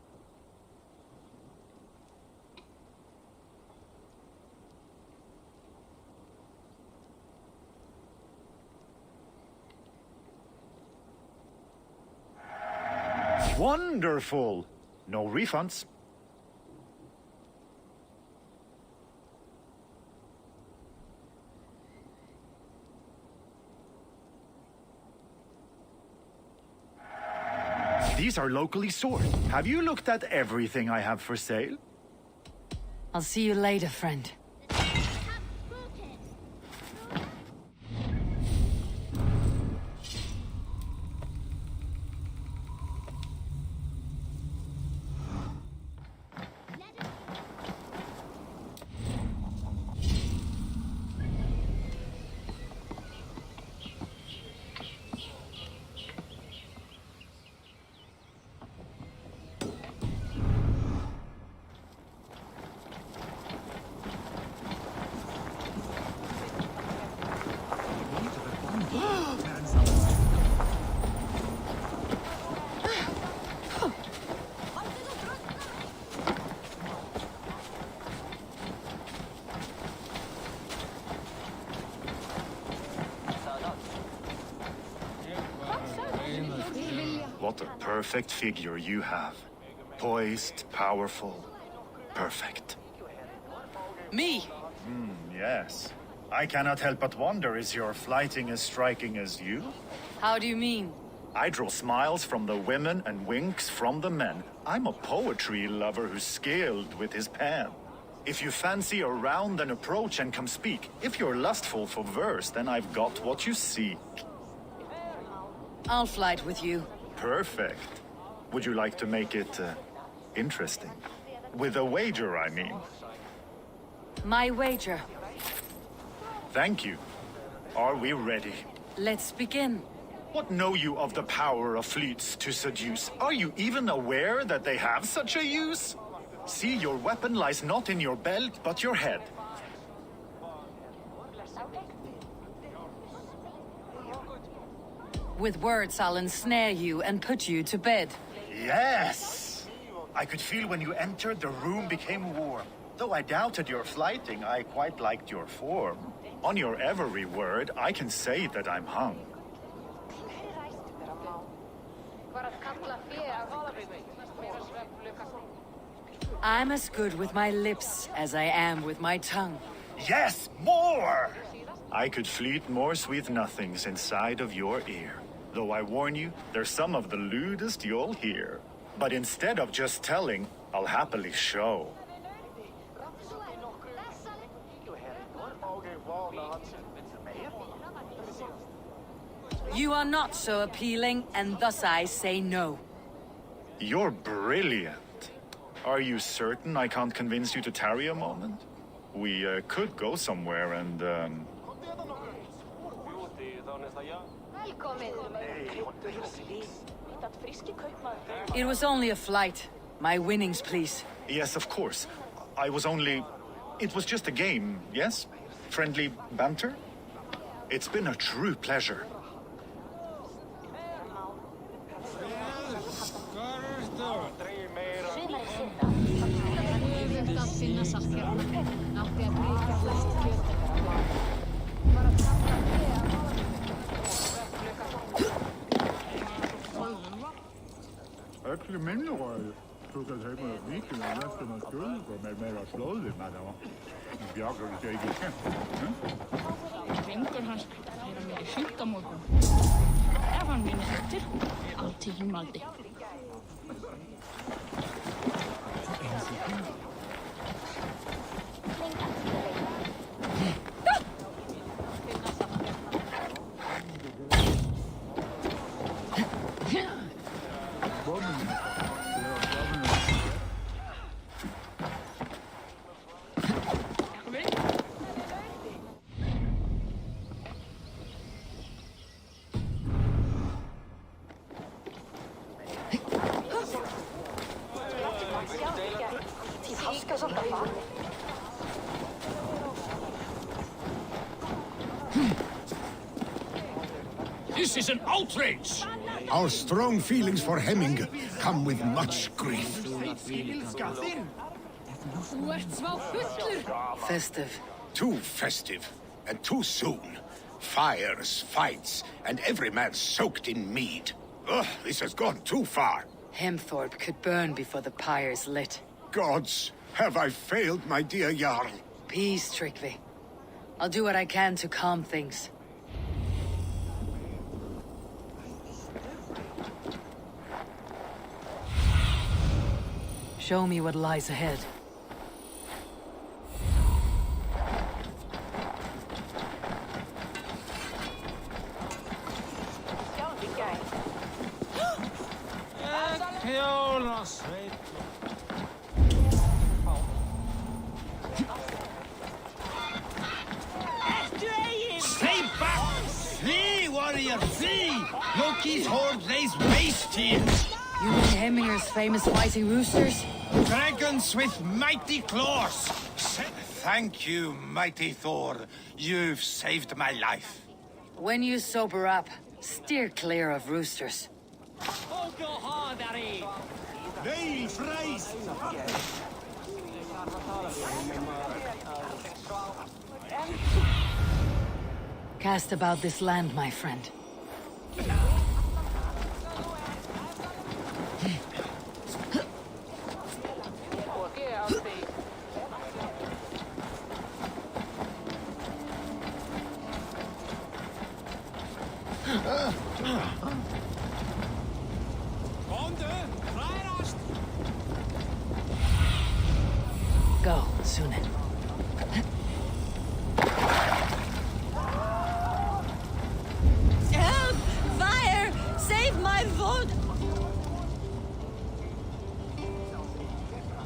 Wonderful! No refunds. These are locally sourced. Have you looked at everything I have for sale? I'll see you later, friend. What a perfect figure you have. Poised, powerful, perfect. Me? Yes. I cannot help but wonder, is your flighting as striking as you? How do you mean? I draw smiles from the women and winks from the men. I'm a poetry lover who's skilled with his pen. If you fancy a round, then approach and come speak. If you're lustful for verse, then I've got what you seek. I'll flight with you. Perfect. Would you like to make it interesting? With a wager, I mean. My wager. Thank you. Are we ready? Let's begin. What know you of the power of fleets to seduce? Are you even aware that they have such a use? See, your weapon lies not in your belt, but your head. With words, I'll ensnare you and put you to bed. Yes! I could feel when you entered, the room became warm. Though I doubted your flighting, I quite liked your form. On your every word, I can say that I'm hung. I'm as good with my lips as I am with my tongue. Yes, more! I could fleet more sweet nothings inside of your ear. Though I warn you, they're some of the lewdest you'll hear. But instead of just telling, I'll happily show. You are not so appealing, and thus I say no. You're brilliant. Are you certain I can't convince you to tarry a moment? We could go somewhere and, It was only a flight. My winnings, please. Yes, of course. It was just a game, yes? Friendly banter? It's been a true pleasure. Actually, meanwhile, to the table of Viking and rest of my school, or maybe slowly, madam. Bjargar is ekki kent. Drengur hans er að mér í hringamorgun. Ef hann vinir eftir, allt í himmaldi. This is an outrage! Our strong feelings for Hemming come with much grief. Festive. Too festive, and too soon. Fires, fights, and every man soaked in mead. Ugh, this has gone too far. Hemthorpe could burn before the pyre's lit. Gods, have I failed my dear Jarl? Peace, Tryggvi. I'll do what I can to calm things. Show me what lies ahead. Stay back! Flee, warrior, flee! Loki's horde lays waste here! You mean Hemminger's famous fighting roosters? Dragons with mighty claws! Thank you, mighty Thor. You've saved my life. When you sober up, steer clear of roosters. Veil Freys! Cast about this land, my friend. Go, Sunan. Help! Fire! Save my vote!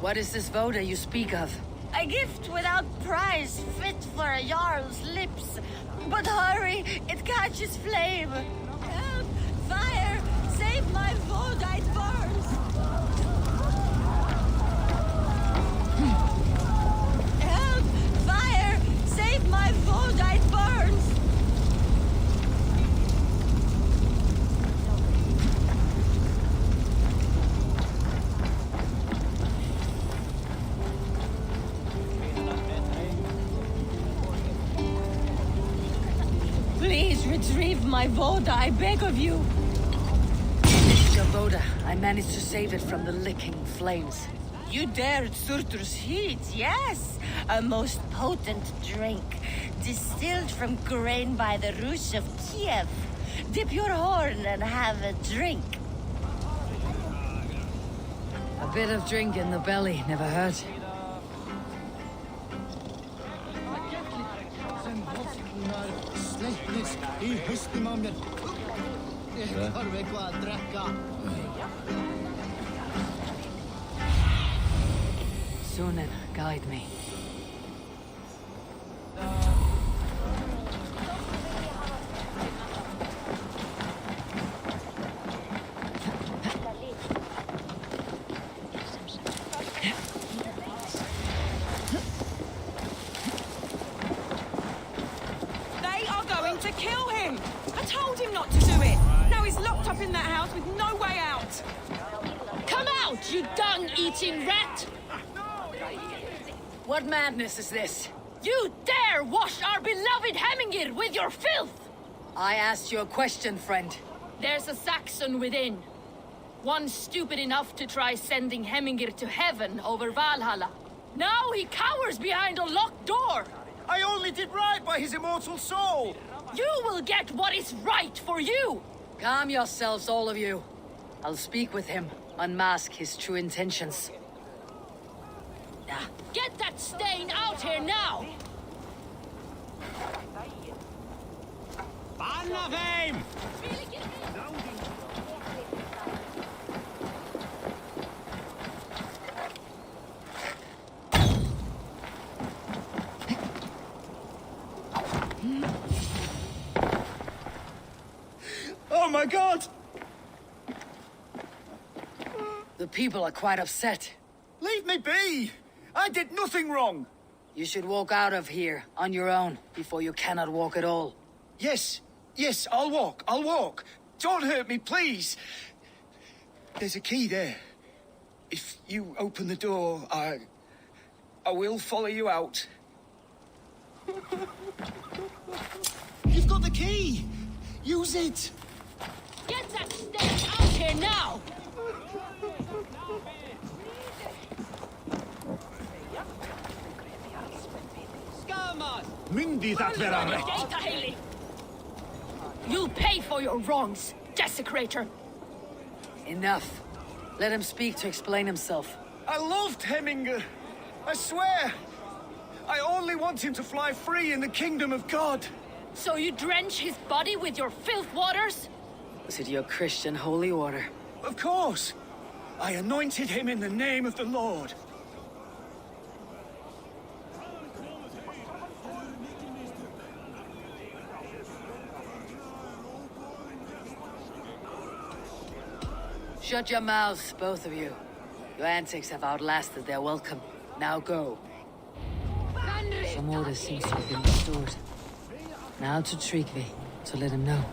What is this voda you speak of? A gift without price, fit for a Jarl's lips. But hurry, it catches flame. Help! Fire! Save my vote, it burns! Help! Fire! Save my vote, it burns! Please retrieve my voda, I beg of you. This is your voda. I managed to save it from the licking flames. You dared Surtur's heat, yes. A most potent drink, distilled from grain by the Rus of Kiev. Dip your horn and have a drink. A bit of drink in the belly never hurt. Sleipnis í haustum á mér. Ég þarf eitthvað að drekka. Sunan, guide me. They are going to kill him! I told him not to do it! Now he's locked up in that house with no way out! Come out, you dung-eating rat! What madness is this? You dare wash our beloved Hemmingir with your filth! I asked you a question, friend. There's a Saxon within. One stupid enough to try sending Hemmingir to heaven over Valhalla. Now he cowers behind a locked door! I only did right by his immortal soul! You will get what is right for you! Calm yourselves, all of you. I'll speak with him, unmask his true intentions. Get that stain out here now! Banna þeim! Oh my god! The people are quite upset. Leave me be! I did nothing wrong! You should walk out of here on your own before you cannot walk at all. Yes, I'll walk. Don't hurt me, please. There's a key there. If you open the door, I will follow you out. You've got the key! Use it! Get that stain out here now! Myndig att vara rätt. You'll pay for your wrongs, desecrator! Enough. Let him speak to explain himself. I loved Hemminger. I swear. I only want him to fly free in the kingdom of God. So you drench his body with your filth waters? Was it your Christian holy order? Of course. I anointed him in the name of the Lord. Shut your mouths, both of you. Your antics have outlasted their welcome. Now go. Some order seems to have been restored. Now to Tryggvi, to let him know.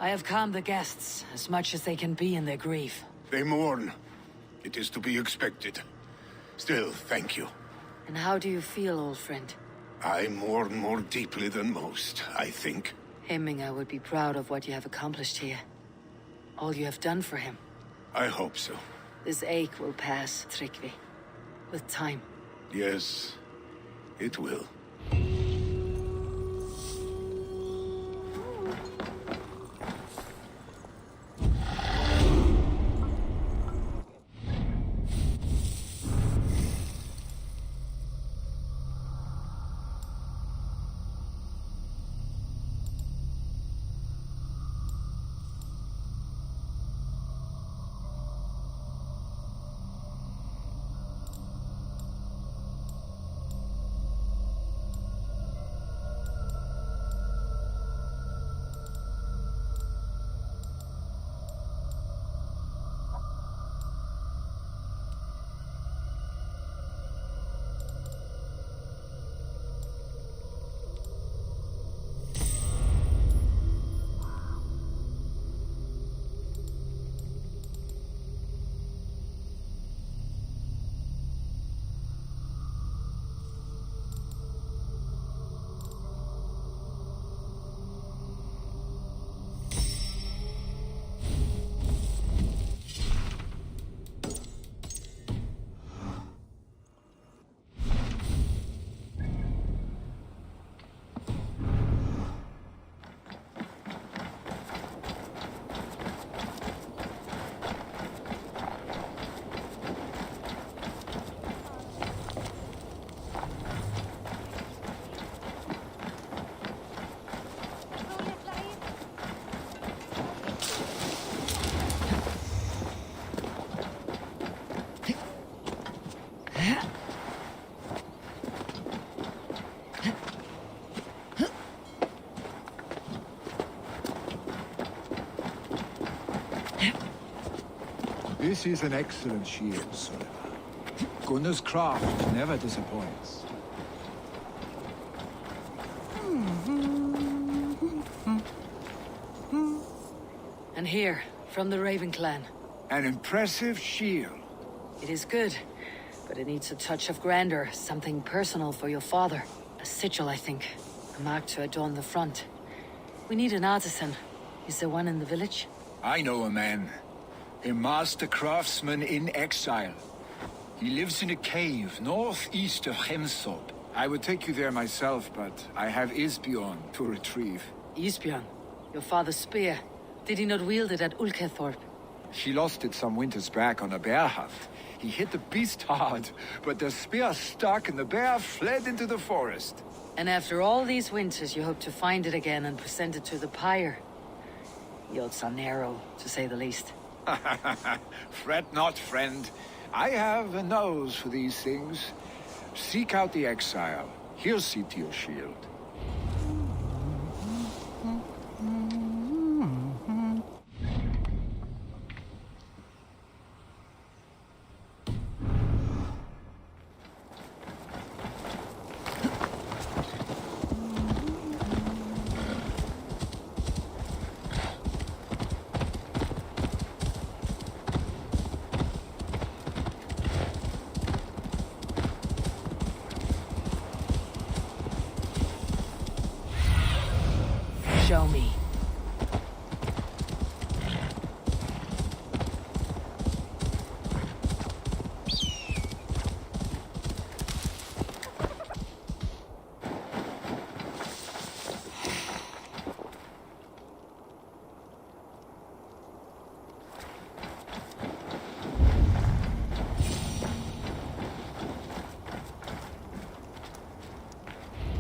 I have calmed the guests as much as they can be in their grief. They mourn. It is to be expected. Still, thank you. And how do you feel, old friend? I mourn more deeply than most, I think. Hemminger would be proud of what you have accomplished here. All you have done for him. I hope so. This ache will pass, Tryggvi. With time. Yes, it will. This is an excellent shield, Sullivan. Gunnar's craft never disappoints. And here, from the Raven clan. An impressive shield. It is good, but it needs a touch of grandeur, something personal for your father. A sigil, I think. A mark to adorn the front. We need an artisan. Is there one in the village? I know a man. A master craftsman in exile. He lives in a cave northeast of Hemsop. I would take you there myself, but I have Isbjorn to retrieve. Isbjorn? Your father's spear. Did he not wield it at Ulkethorp? She lost it some winters back on a bear hunt. He hit the beast hard, but the spear stuck and the bear fled into the forest. And after all these winters, you hope to find it again and present it to the pyre. The odds are narrow, to say the least. Fret not, friend. I have a nose for these things. Seek out the exile. He'll see to your shield. Show me.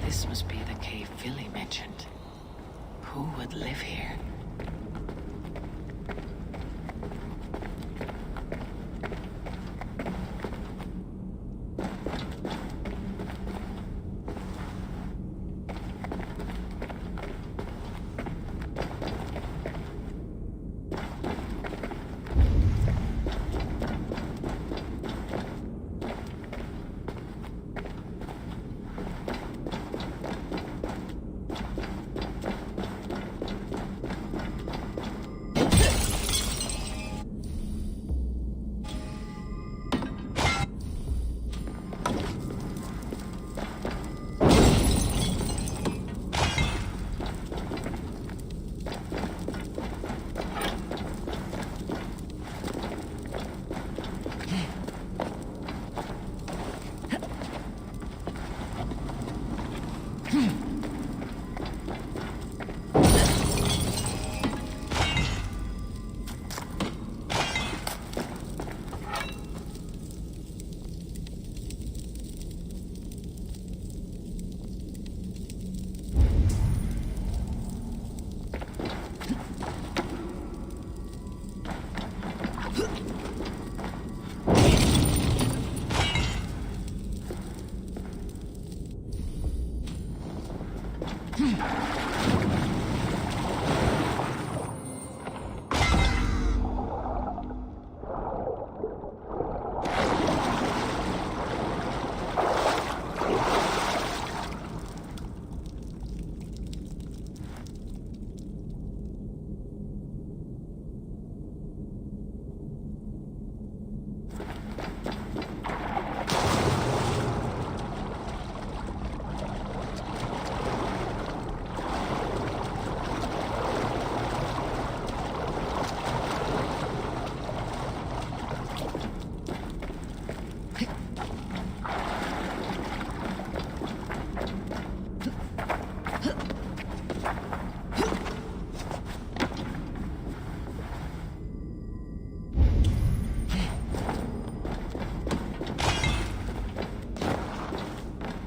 This must be the cave Billy mentioned. Who would live here?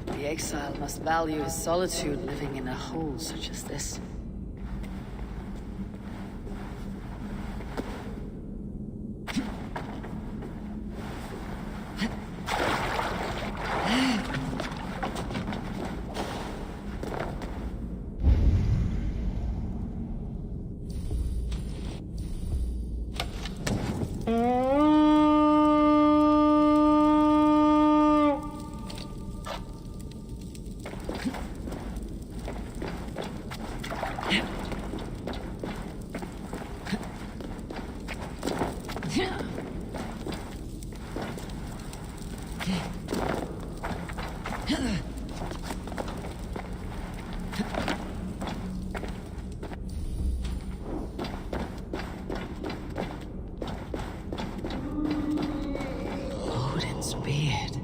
The exile must value his solitude living in a hole such as this. Odin's beard.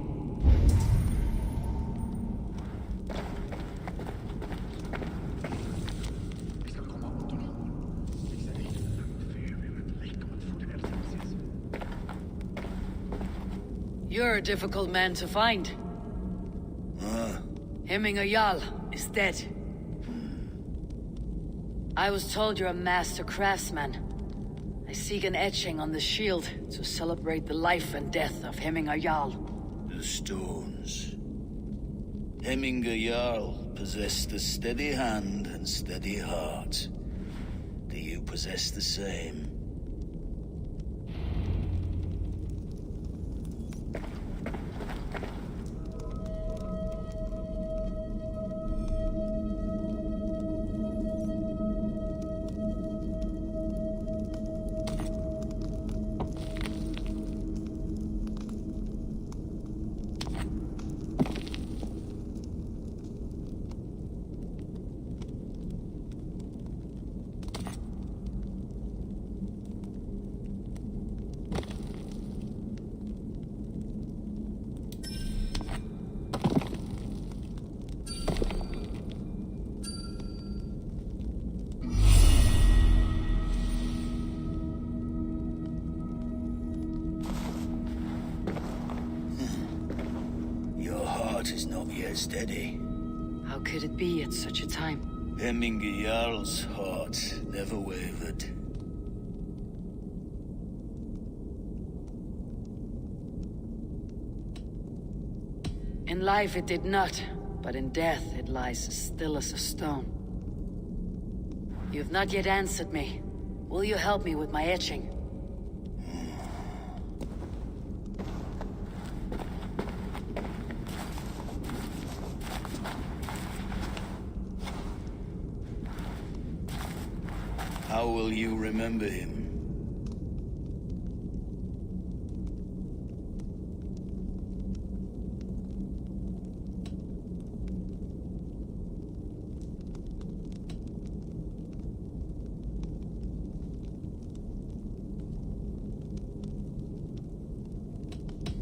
You're a difficult man to find. Hemming Jarl is dead. I was told you're a master craftsman. I seek an etching on the shield to celebrate the life and death of Hemming Jarl. The stones. Hemming Jarl possessed a steady hand and steady heart. Do you possess the same? get steady. How could it be at such a time? Hemminger Jarl's heart never wavered. In life it did not, but in death it lies as still as a stone. You have not yet answered me. Will you help me with my etching? How will you remember him?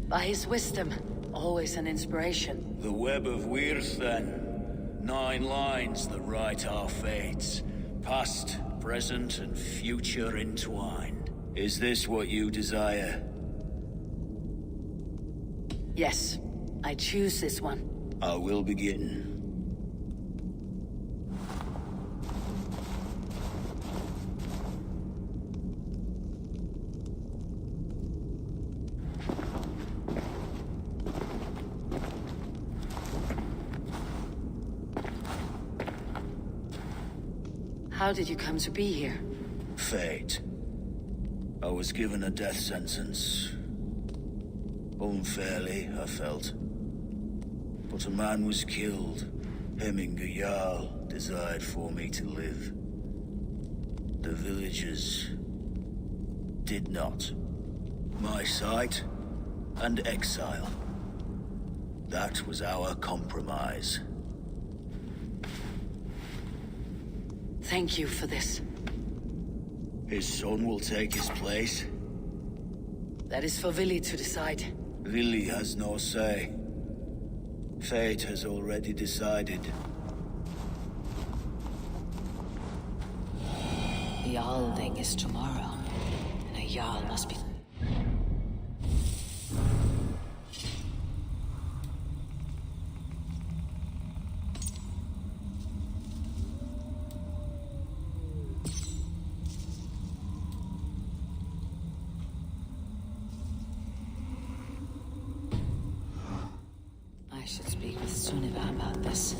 By his wisdom, always an inspiration. The web of Wirth, then. 9 lines that write our fates. Past, present, and future entwined. Is this what you desire? Yes, I choose this one. I will begin. How did you come to be here? Fate. I was given a death sentence. Unfairly, I felt. But a man was killed. Hemminger Jarl desired for me to live. The villagers did not. My sight and exile. That was our compromise. Thank you for this. His son will take his place. That is for Vili to decide. Vili has no say. Fate has already decided. The Alding is tomorrow, and a Jarl must be... I should speak with Sunniva about this.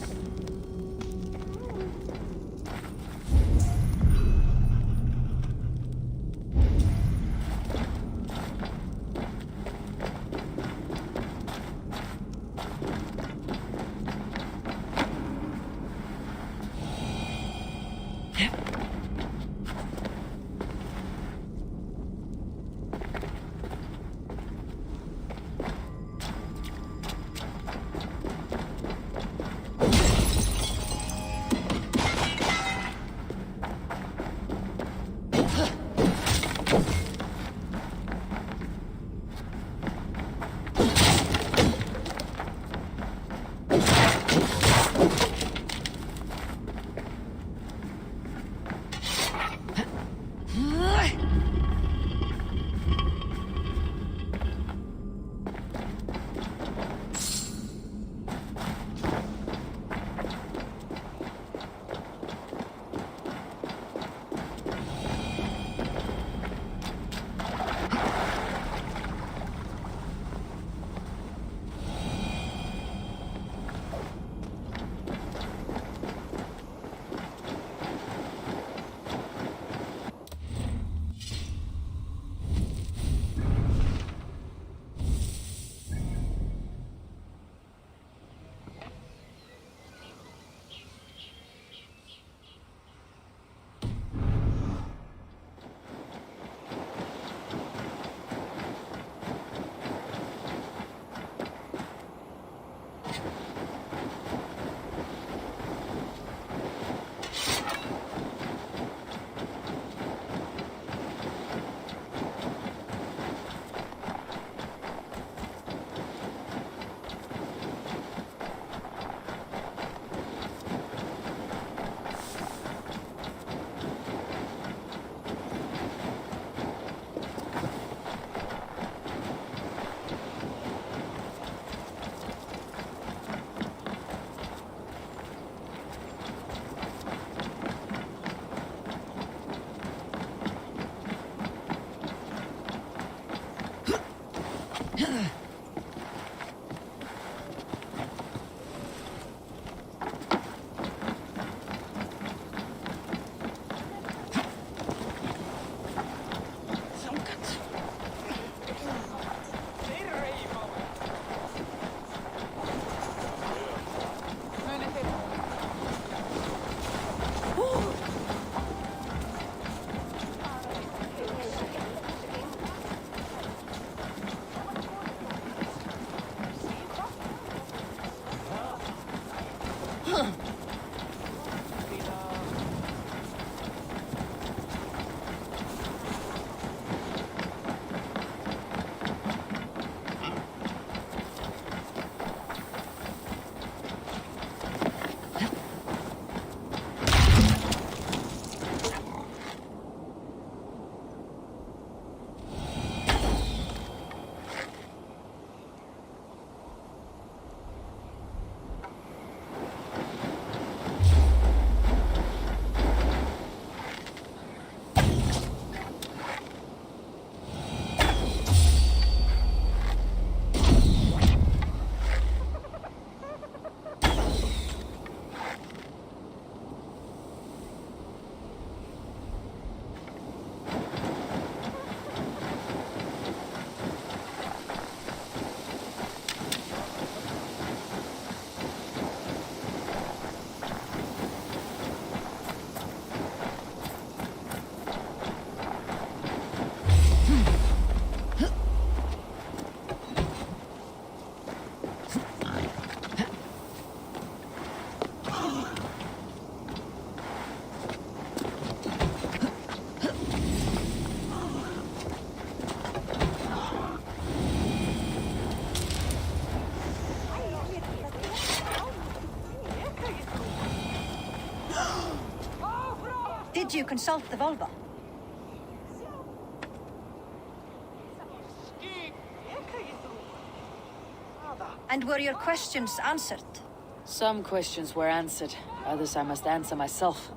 Did you consult the Volva? And were your questions answered? Some questions were answered, others I must answer myself.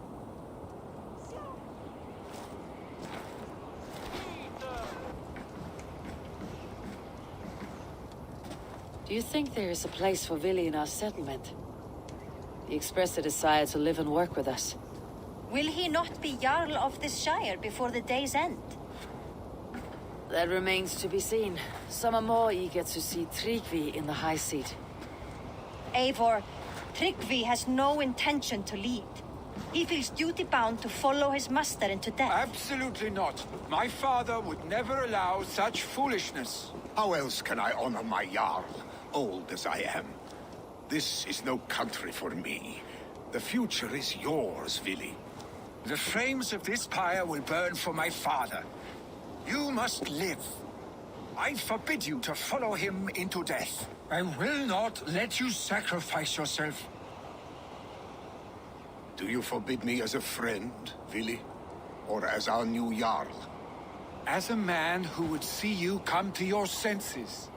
Do you think there is a place for Vili in our settlement? He expressed a desire to live and work with us. Will he not be Jarl of this shire before the day's end? That remains to be seen. Some are more eager to see Tryggvi in the high seat. Eivor, Tryggvi has no intention to lead. He feels duty-bound to follow his master into death. Absolutely not. My father would never allow such foolishness. How else can I honor my Jarl, old as I am? This is no country for me. The future is yours, Vili. The flames of this pyre will burn for my father. You must live. I forbid you to follow him into death. I will not let you sacrifice yourself. Do you forbid me as a friend, Vili? Or as our new Jarl? As a man who would see you come to your senses.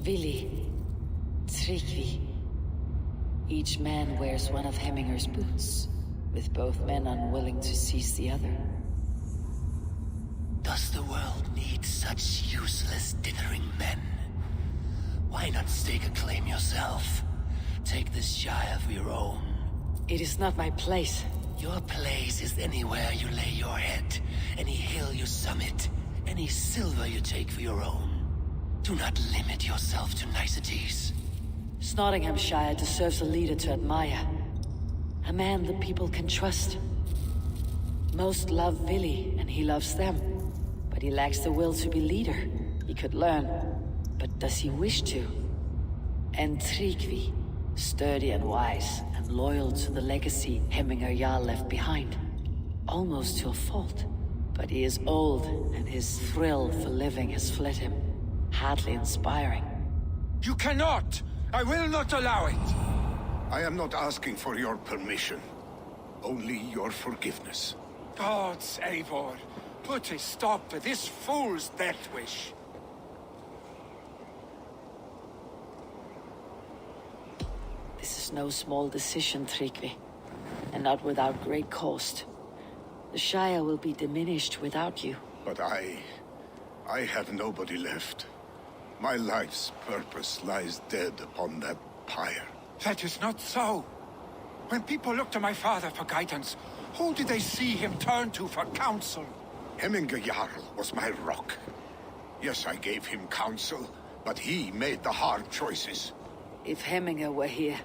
Vili, Tryggvi. Each man wears one of Hemminger's boots, with both men unwilling to seize the other. Does the world need such useless, dithering men? Why not stake a claim yourself? Take this shire for your own. It is not my place. Your place is anywhere you lay your head, any hill you summit, any silver you take for your own. Do not limit yourself to niceties. Nottinghamshire deserves a leader to admire. A man the people can trust. Most love Vili, and he loves them. But he lacks the will to be leader. He could learn, but does he wish to? And Tryggvi, sturdy and wise, and loyal to the legacy Hemminger Jarl left behind. Almost to a fault. But he is old, and his thrill for living has fled him. Hardly inspiring. You cannot! I will not allow it! I am not asking for your permission. Only your forgiveness. Gods, Eivor, put a stop to this fool's death wish. This is no small decision, Tryggvi. And not without great cost. The Shire will be diminished without you. But I have nobody left. My life's purpose lies dead upon that pyre. That is not so. When people look to my father for guidance, who did they see him turn to for counsel? Hemminger Jarl was my rock. Yes, I gave him counsel, but he made the hard choices. If Hemminger were here,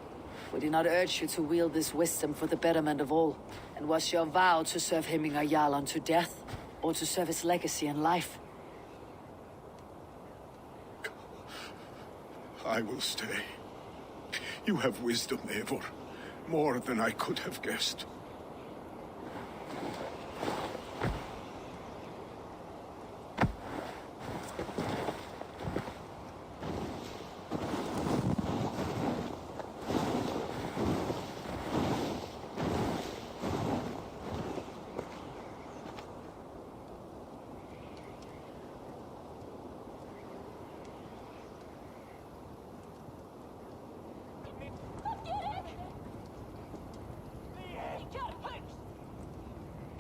would he not urge you to wield this wisdom for the betterment of all? And was your vow to serve Hemminger Jarl unto death, or to serve his legacy and life? I will stay. You have wisdom, Eivor. More than I could have guessed.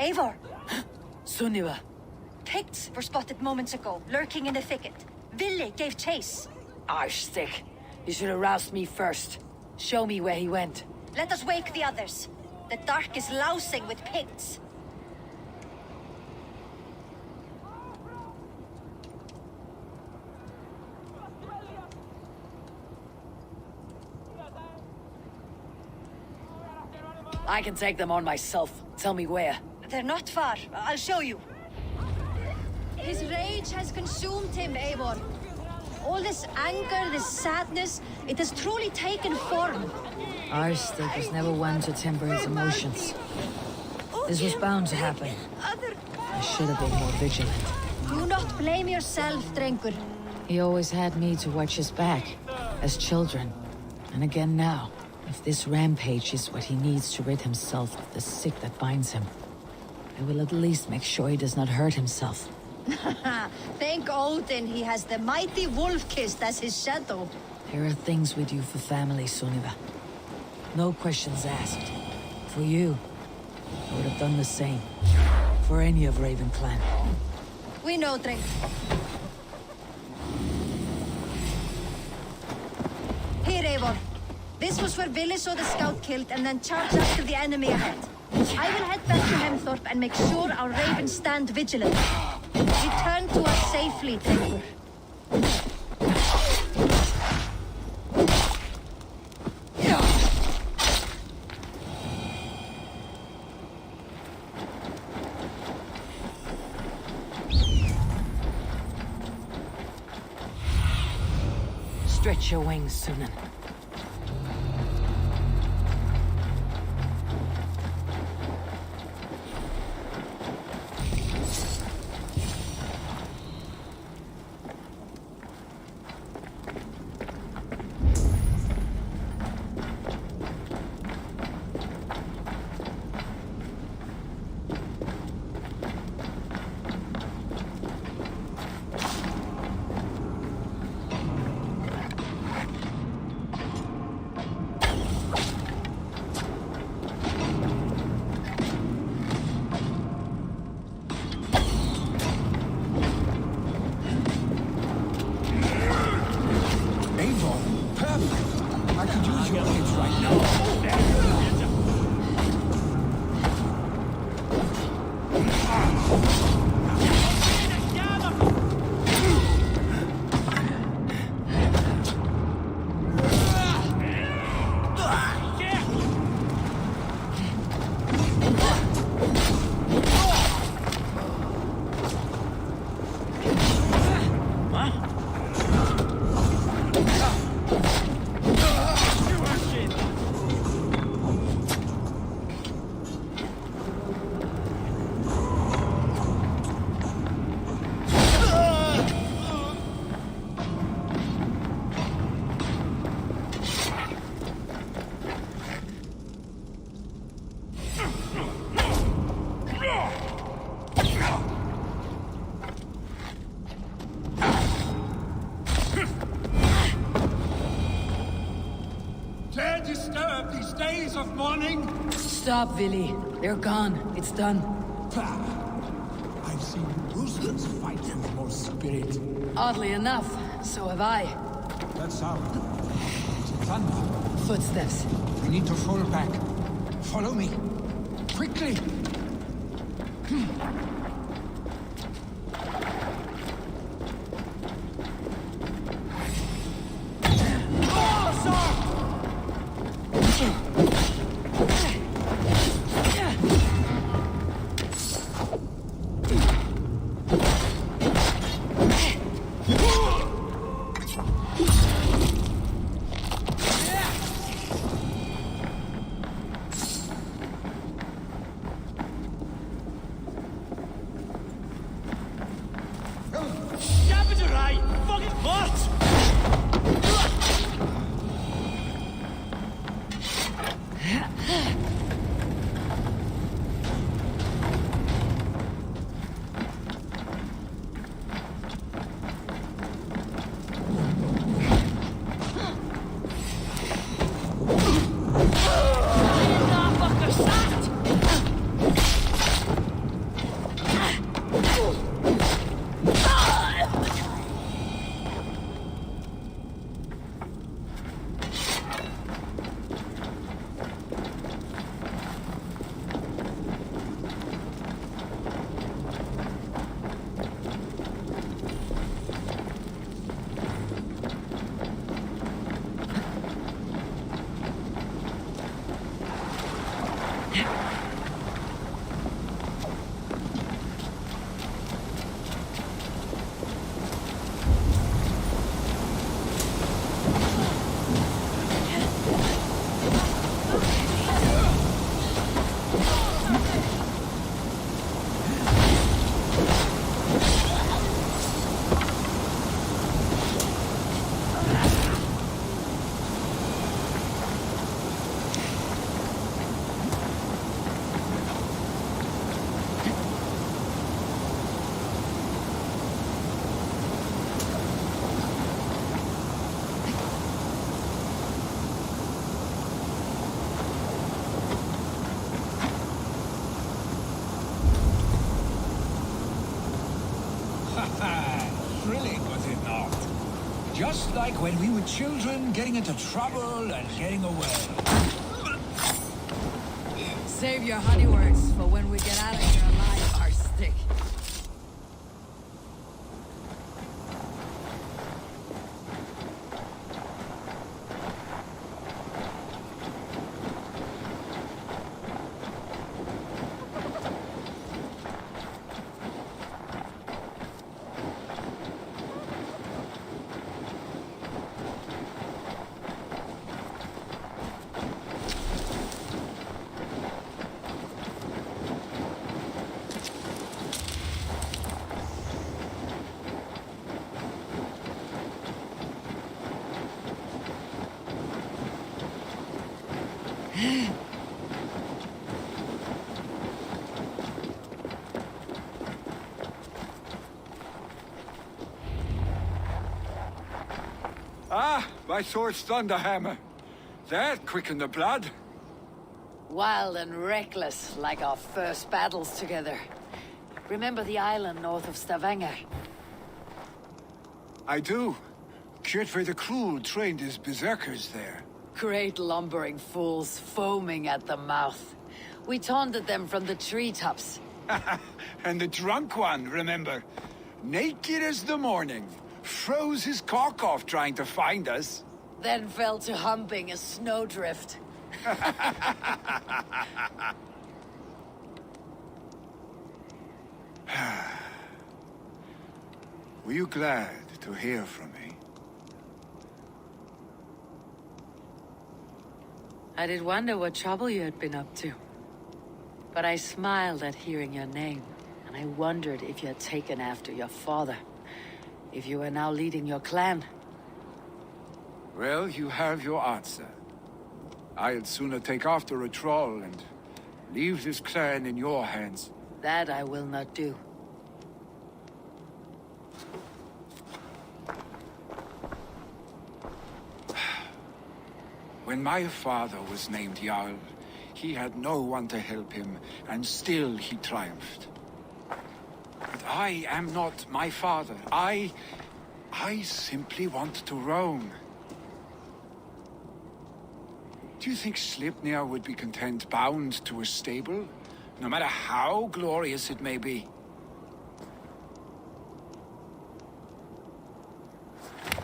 Eivor! Sunniva! Picts were spotted moments ago, lurking in the thicket. Vili gave chase. Arschstick! You should have roused me first. Show me where he went. Let us wake the others. The dark is lousing with Picts. I can take them on myself. Tell me where. They're not far. I'll show you. His rage has consumed him, Eivor. All this anger, this sadness, it has truly taken form. Arstick was never one to temper his emotions. This was bound to happen. I should have been more vigilant. Do not blame yourself, Drengur. He always had me to watch his back, as children. And again now. If this rampage is what he needs to rid himself of the sick that binds him, I will at least make sure he does not hurt himself. Thank Odin he has the mighty Wolf-Kissed as his shadow. There are things we do for family, Sunniva. No questions asked. For you, I would have done the same. For any of Raven clan. We know, Drake. Here, Eivor. This was where Willi saw the scout killed and then charged after the enemy ahead. I will head back to Hemthorpe and make sure our ravens stand vigilant. Return to us safely, Eivor. Stretch your wings, Sunan. Stop, Willi. They're gone. It's done. I've seen roosters fight with more spirit. Oddly enough, so have I. That sound. It's thunder. Footsteps. We need to fall back. Follow me. Quickly! Thrilling, was it not? Just like when we were children, getting into trouble and getting away. Save your honey words for when we get out of here alive, our stick. Ah, my sword's thunderhammer. That quickened the blood. Wild and reckless, like our first battles together. Remember the island north of Stavanger? I do. Kjotve the Cruel trained his berserkers there. Great lumbering fools, foaming at the mouth. We taunted them from the treetops. And the drunk one, remember? Naked as the morning. Froze his cock off trying to find us. Then fell to humping a snowdrift. Were you glad to hear from me? I did wonder what trouble you had been up to. But I smiled at hearing your name, and I wondered if you had taken after your father. If you were now leading your clan. Well, you have your answer. I'd sooner take after a troll and leave this clan in your hands. That I will not do. When my father was named Jarl, he had no one to help him, and still he triumphed. But I am not my father. I simply want to roam. Do you think Sleipnir would be content bound to a stable, no matter how glorious it may be?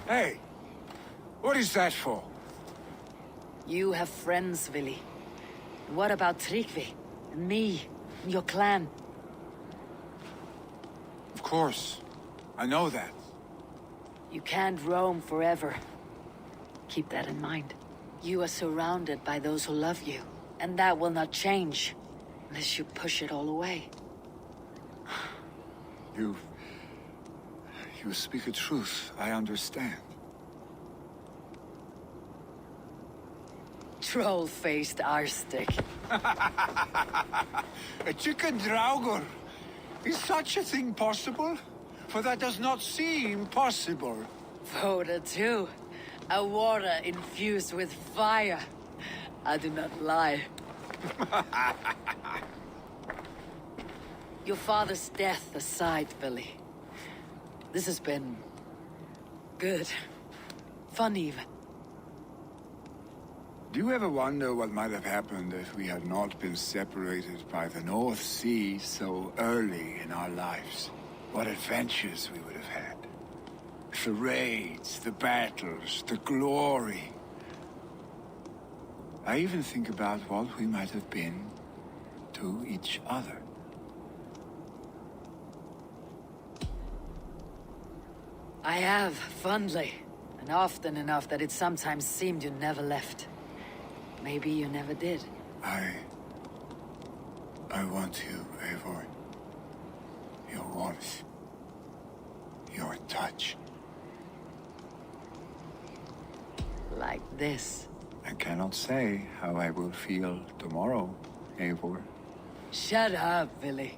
Hey, what is that for? You have friends, Vili. What about Tryggvi? And me? And your clan? Of course. I know that. You can't roam forever. Keep that in mind. You are surrounded by those who love you. And that will not change. Unless you push it all away. You speak a truth I understand. Troll-faced Arstick. A chicken Draugr. Is such a thing possible? For that does not seem possible. Voda too. A water infused with fire. I do not lie. Your father's death aside, Billy. This has been... good. Fun even. Do you ever wonder what might have happened if we had not been separated by the North Sea so early in our lives? What adventures we would have had. The raids, the battles, the glory. I even think about what we might have been to each other. I have, fondly. And often enough that it sometimes seemed you never left. Maybe you never did. I want you, Eivor. Your warmth. Your touch. Like this. I cannot say how I will feel tomorrow, Eivor. Shut up, Billy.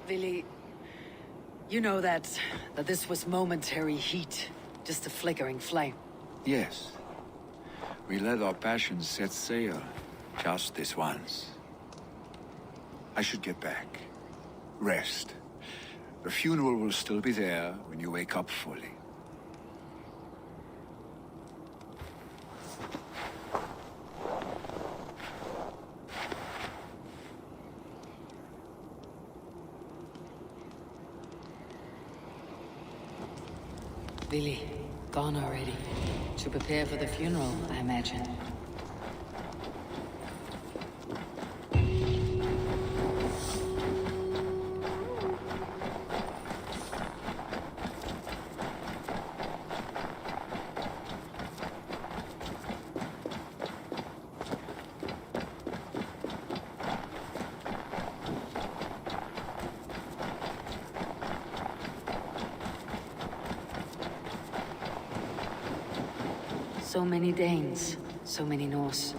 Billy, you know that this was momentary heat, just a flickering flame. Yes. We let our passions set sail just this once. I should get back. Rest. The funeral will still be there when you wake up fully. Billy, gone already. To prepare for the funeral, I imagine. So many Danes, so many Norse.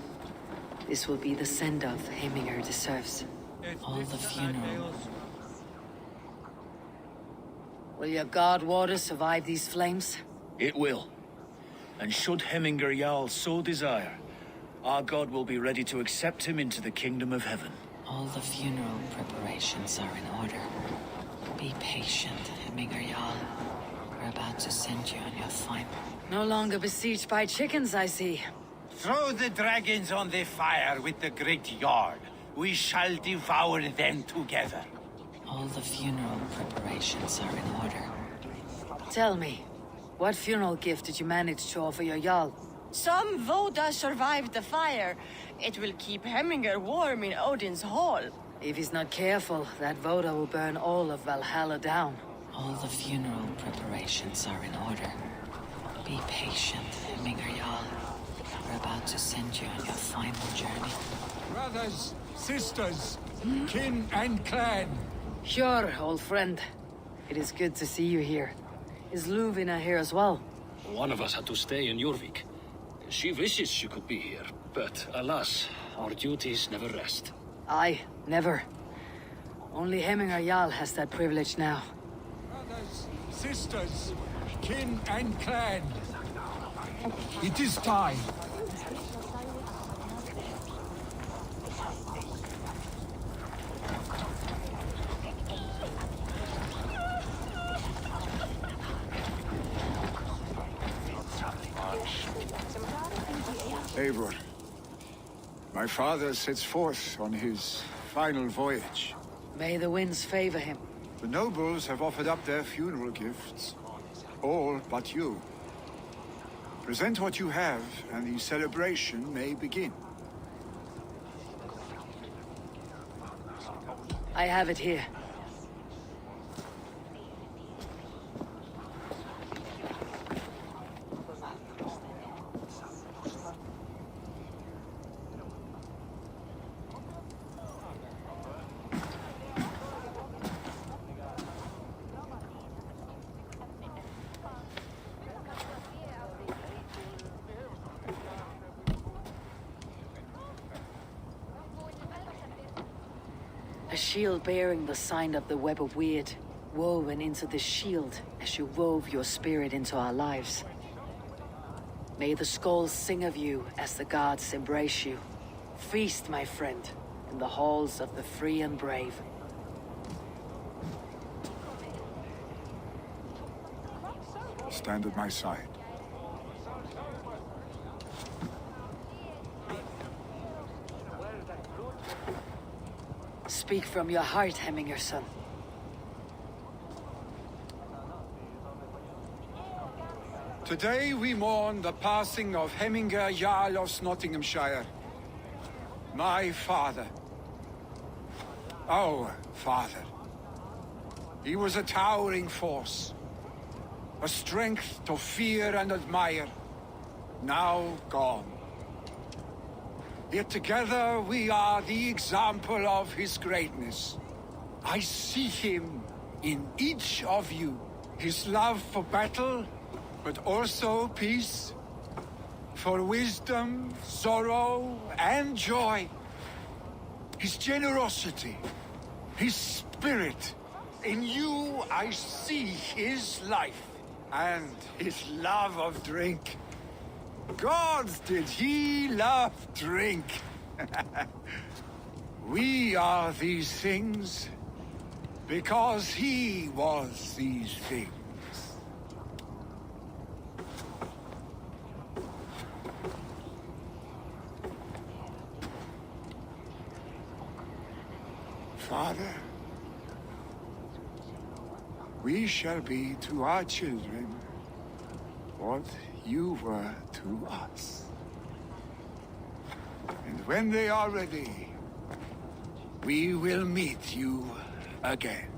This will be the send-off Heimir deserves. All the funeral. Will your god water survive these flames? It will. And should Hemminger Jarl so desire, our god will be ready to accept him into the kingdom of heaven. All the funeral preparations are in order. Be patient, Hemminger Jarl. We're about to send you on your final. No longer besieged by chickens, I see. Throw the dragons on the fire with the great yard. We shall devour them together. All the funeral preparations are in order. Tell me, what funeral gift did you manage to offer your Jarl? Some Voda survived the fire. It will keep Hemminger warm in Odin's hall. If he's not careful, that Voda will burn all of Valhalla down. All the funeral preparations are in order. Be patient, Hemminger Jarl. We're about to send you on your final journey. Brothers, sisters, kin and clan. Sure, old friend. It is good to see you here. Is Luvina here as well? One of us had to stay in Jorvik. She wishes she could be here, but alas, our duties never rest. Aye, never. Only Hemminger Jarl has that privilege now. Brothers, sisters, kin and clan. It is time. Eivor, my father sets forth on his final voyage. May the winds favor him. The nobles have offered up their funeral gifts. All but you. Present what you have, and the celebration may begin. I have it here. A shield bearing the sign of the Web of Weird, woven into the shield as you wove your spirit into our lives. May the skulls sing of you as the gods embrace you. Feast, my friend, in the halls of the free and brave. Stand at my side. Speak from your heart, Hemminger, son. Today we mourn the passing of Hemminger Jarl of Nottinghamshire. My father. Our father. He was a towering force. A strength to fear and admire. Now gone. Yet together we are the example of his greatness. I see him in each of you. His love for battle, but also peace. For wisdom, sorrow, and joy. His generosity, his spirit. In you I see his life, and his love of drink. Gods, did he love drink! We are these things because he was these things. Father, we shall be to our children what you were to us. And when they are ready, we will meet you again.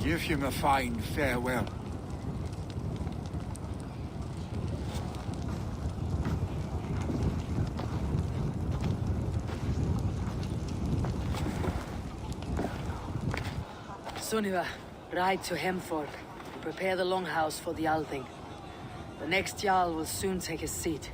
Give him a fine farewell. Sunniva, ride to Hemthorpe and prepare the longhouse for the Althing. The next Jarl will soon take his seat.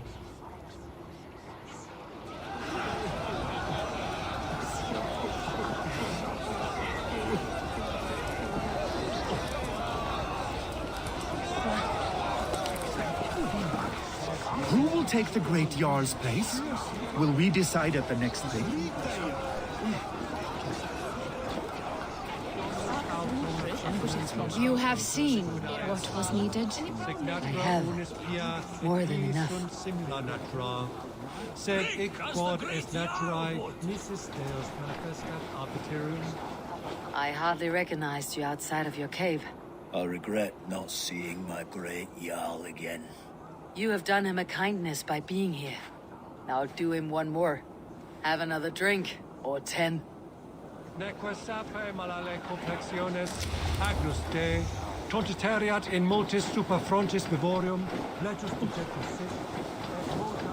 Who will take the Great Jarl's place? Will we decide at the next thing? You have seen what was needed? I have. More than enough. I hardly recognized you outside of your cave. I regret not seeing my great Jarl again. You have done him a kindness by being here. Now do him one more. Have another drink, or 10. Neque sape malale complexiones, agnus Dei, tontitariat in multis super frontis vivorium, legus dejectus sit, et multae...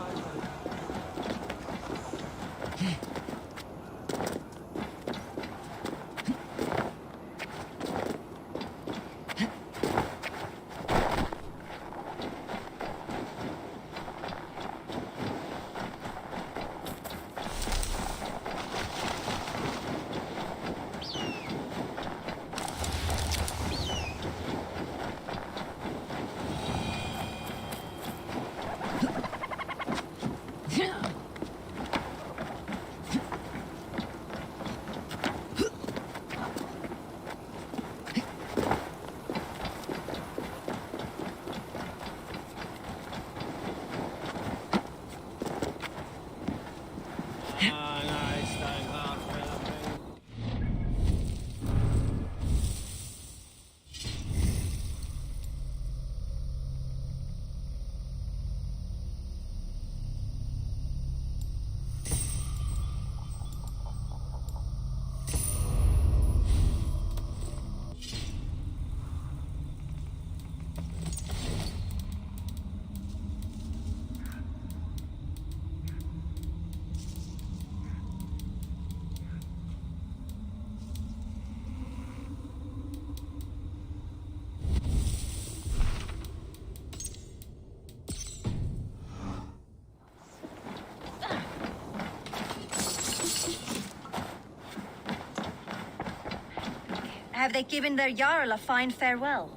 Have they given their Jarl a fine farewell?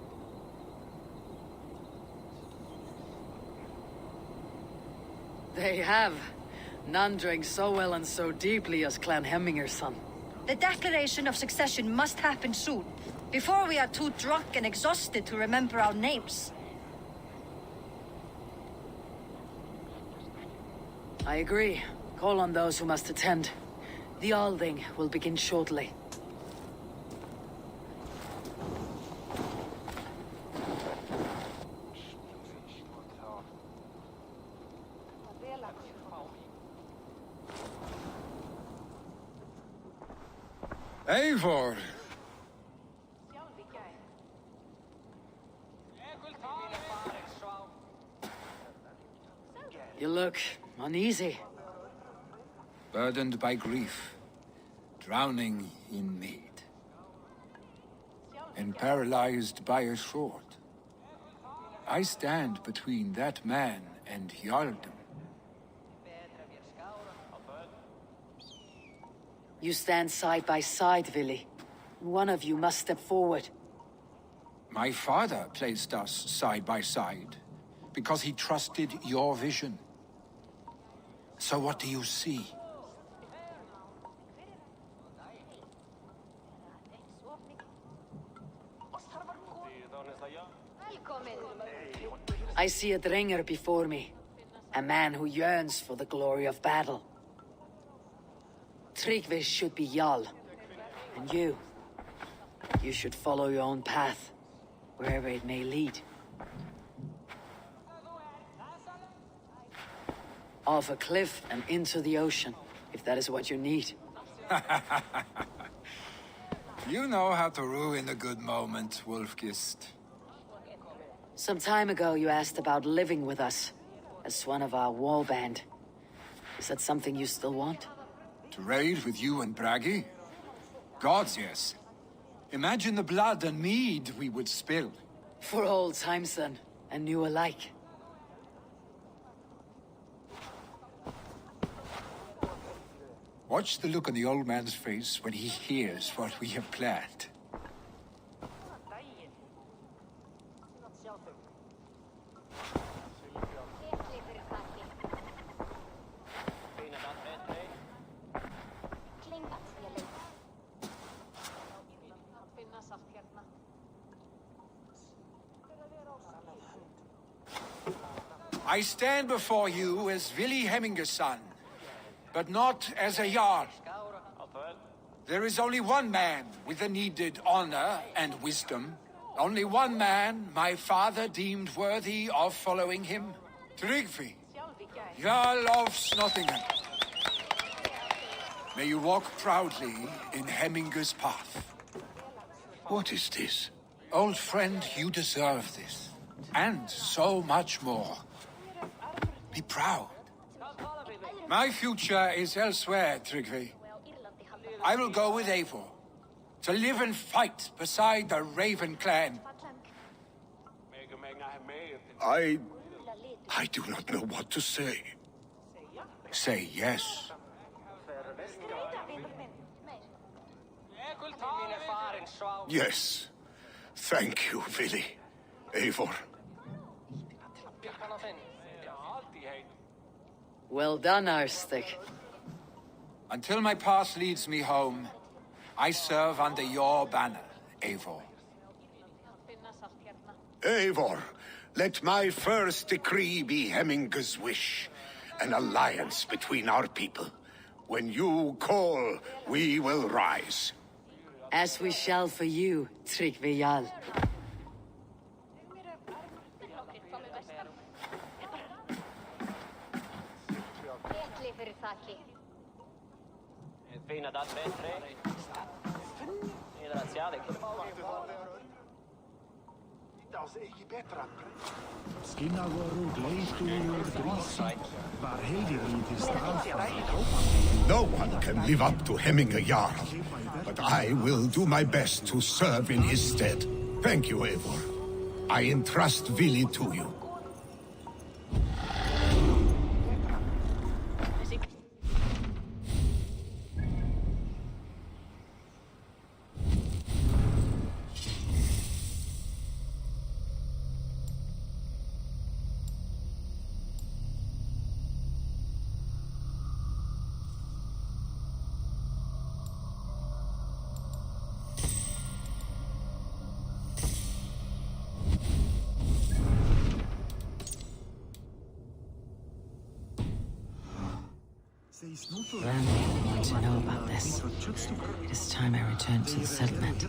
They have. None drank so well and so deeply as Clan Hemminger's son. The declaration of succession must happen soon, before we are too drunk and exhausted to remember our names. I agree. Call on those who must attend. The Althing will begin shortly. Eivor! You look uneasy. Burdened by grief, drowning in mead, and paralyzed by a sword. I stand between that man and Jarldom. You stand side by side, Vili. One of you must step forward. My father placed us side by side, because he trusted your vision. So what do you see? I see a Dringer before me. A man who yearns for the glory of battle. Tryggvi should be Jarl. And you should follow your own path, wherever it may lead. Off a cliff and into the ocean, if that is what you need. You know how to ruin a good moment, Wolfgist. Some time ago you asked about living with us, as one of our war band. Is that something you still want? To raid with you and Bragi? Gods, yes. Imagine the blood and mead we would spill. For old times then, and new alike. Watch the look on the old man's face when he hears what we have planned. I stand before you as Vili Hemminger's son, but not as a Jarl. There is only one man with the needed honor and wisdom. Only one man my father deemed worthy of following him. Tryggvi, Jarl of Snottingham. May you walk proudly in Hemminger's path. What is this? Old friend, you deserve this. And so much more. Be proud. My future is elsewhere, Tryggvi. I will go with Eivor, to live and fight beside the Raven clan. I do not know what to say. Say yes. Yes. Thank you, Vili. Eivor. Well done, Arstig. Until my path leads me home, I serve under your banner, Eivor. Eivor, let my first decree be Hemminger's wish. An alliance between our people. When you call, we will rise. As we shall for you, Tryggvi Jarl. No one can live up to Hemminger Jarl, but I will do my best to serve in his stead. Thank you, Eivor. I entrust Vili to you. Randy want to know about this. It is time I return to the settlement.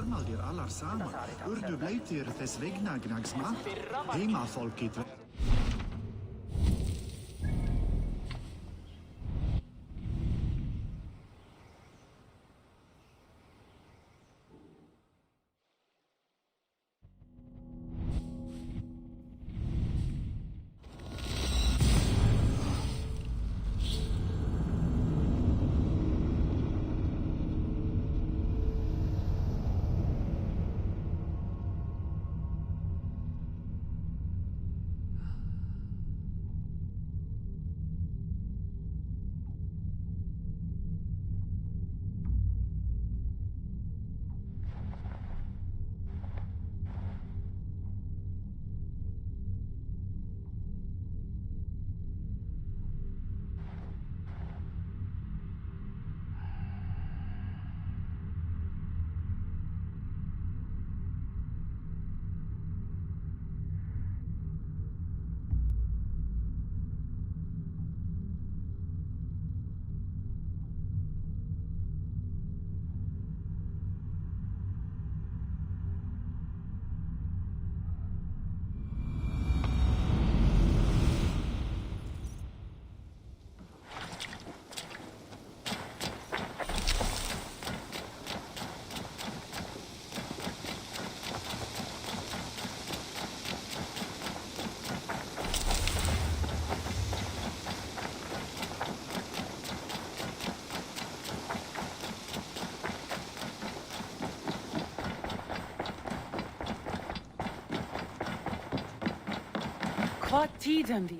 What tidum the...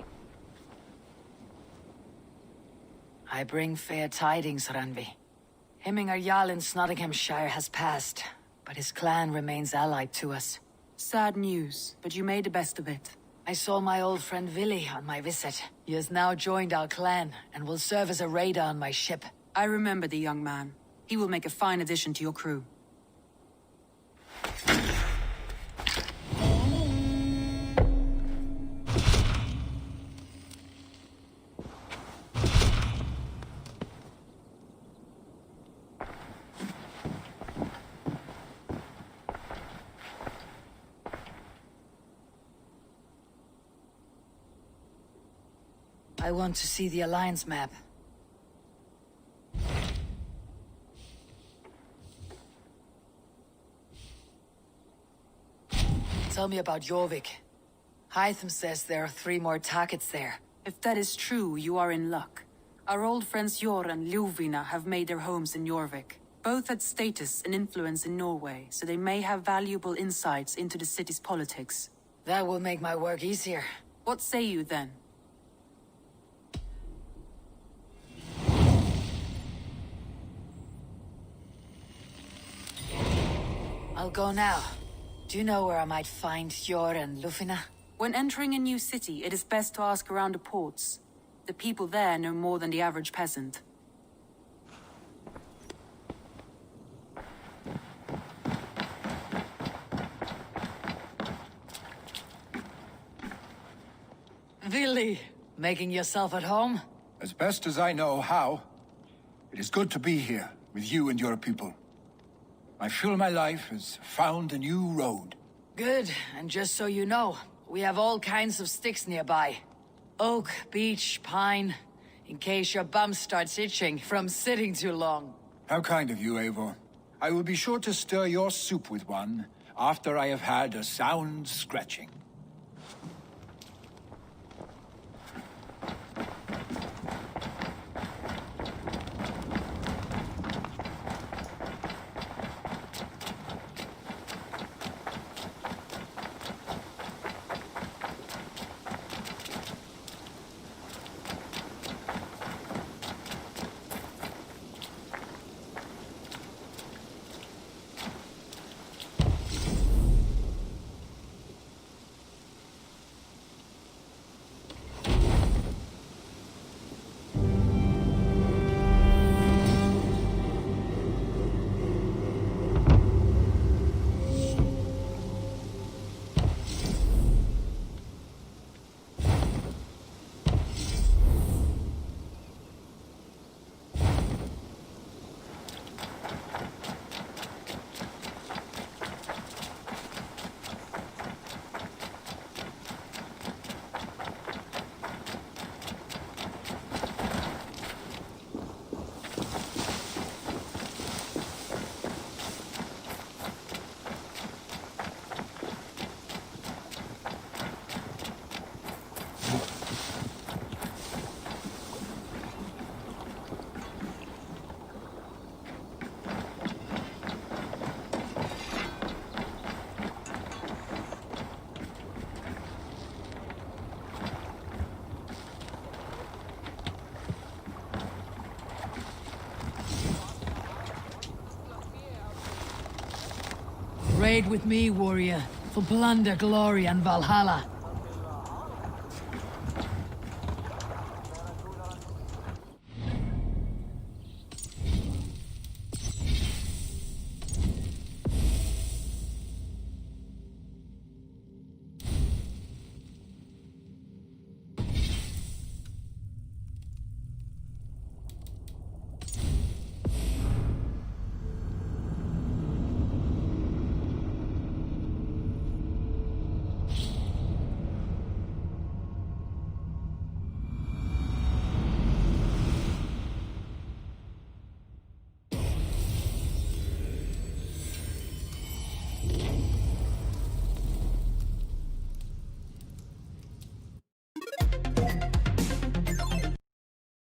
I bring fair tidings, Randvi. Hemminger Jarl in Nottinghamshire has passed, but his clan remains allied to us. Sad news, but you made the best of it. I saw my old friend Willi on my visit. He has now joined our clan, and will serve as a raider on my ship. I remember the young man. He will make a fine addition to your crew. I want to see the Alliance map. Tell me about Jorvik. Hytham says there are 3 more targets there. If that is true, you are in luck. Our old friends Jor and Ljuvina have made their homes in Jorvik. Both had status and influence in Norway, so they may have valuable insights into the city's politics. That will make my work easier. What say you then? I'll go now. Do you know where I might find Jor and Ljuvina? When entering a new city, it is best to ask around the ports. The people there know more than the average peasant. Willi, making yourself at home? As best as I know how. It is good to be here, with you and your people. I feel my life has found a new road. Good, and just so you know, we have all kinds of sticks nearby. Oak, beech, pine, in case your bum starts itching from sitting too long. How kind of you, Eivor. I will be sure to stir your soup with one after I have had a sound scratching. Raid with me, warrior, for plunder, glory, and Valhalla.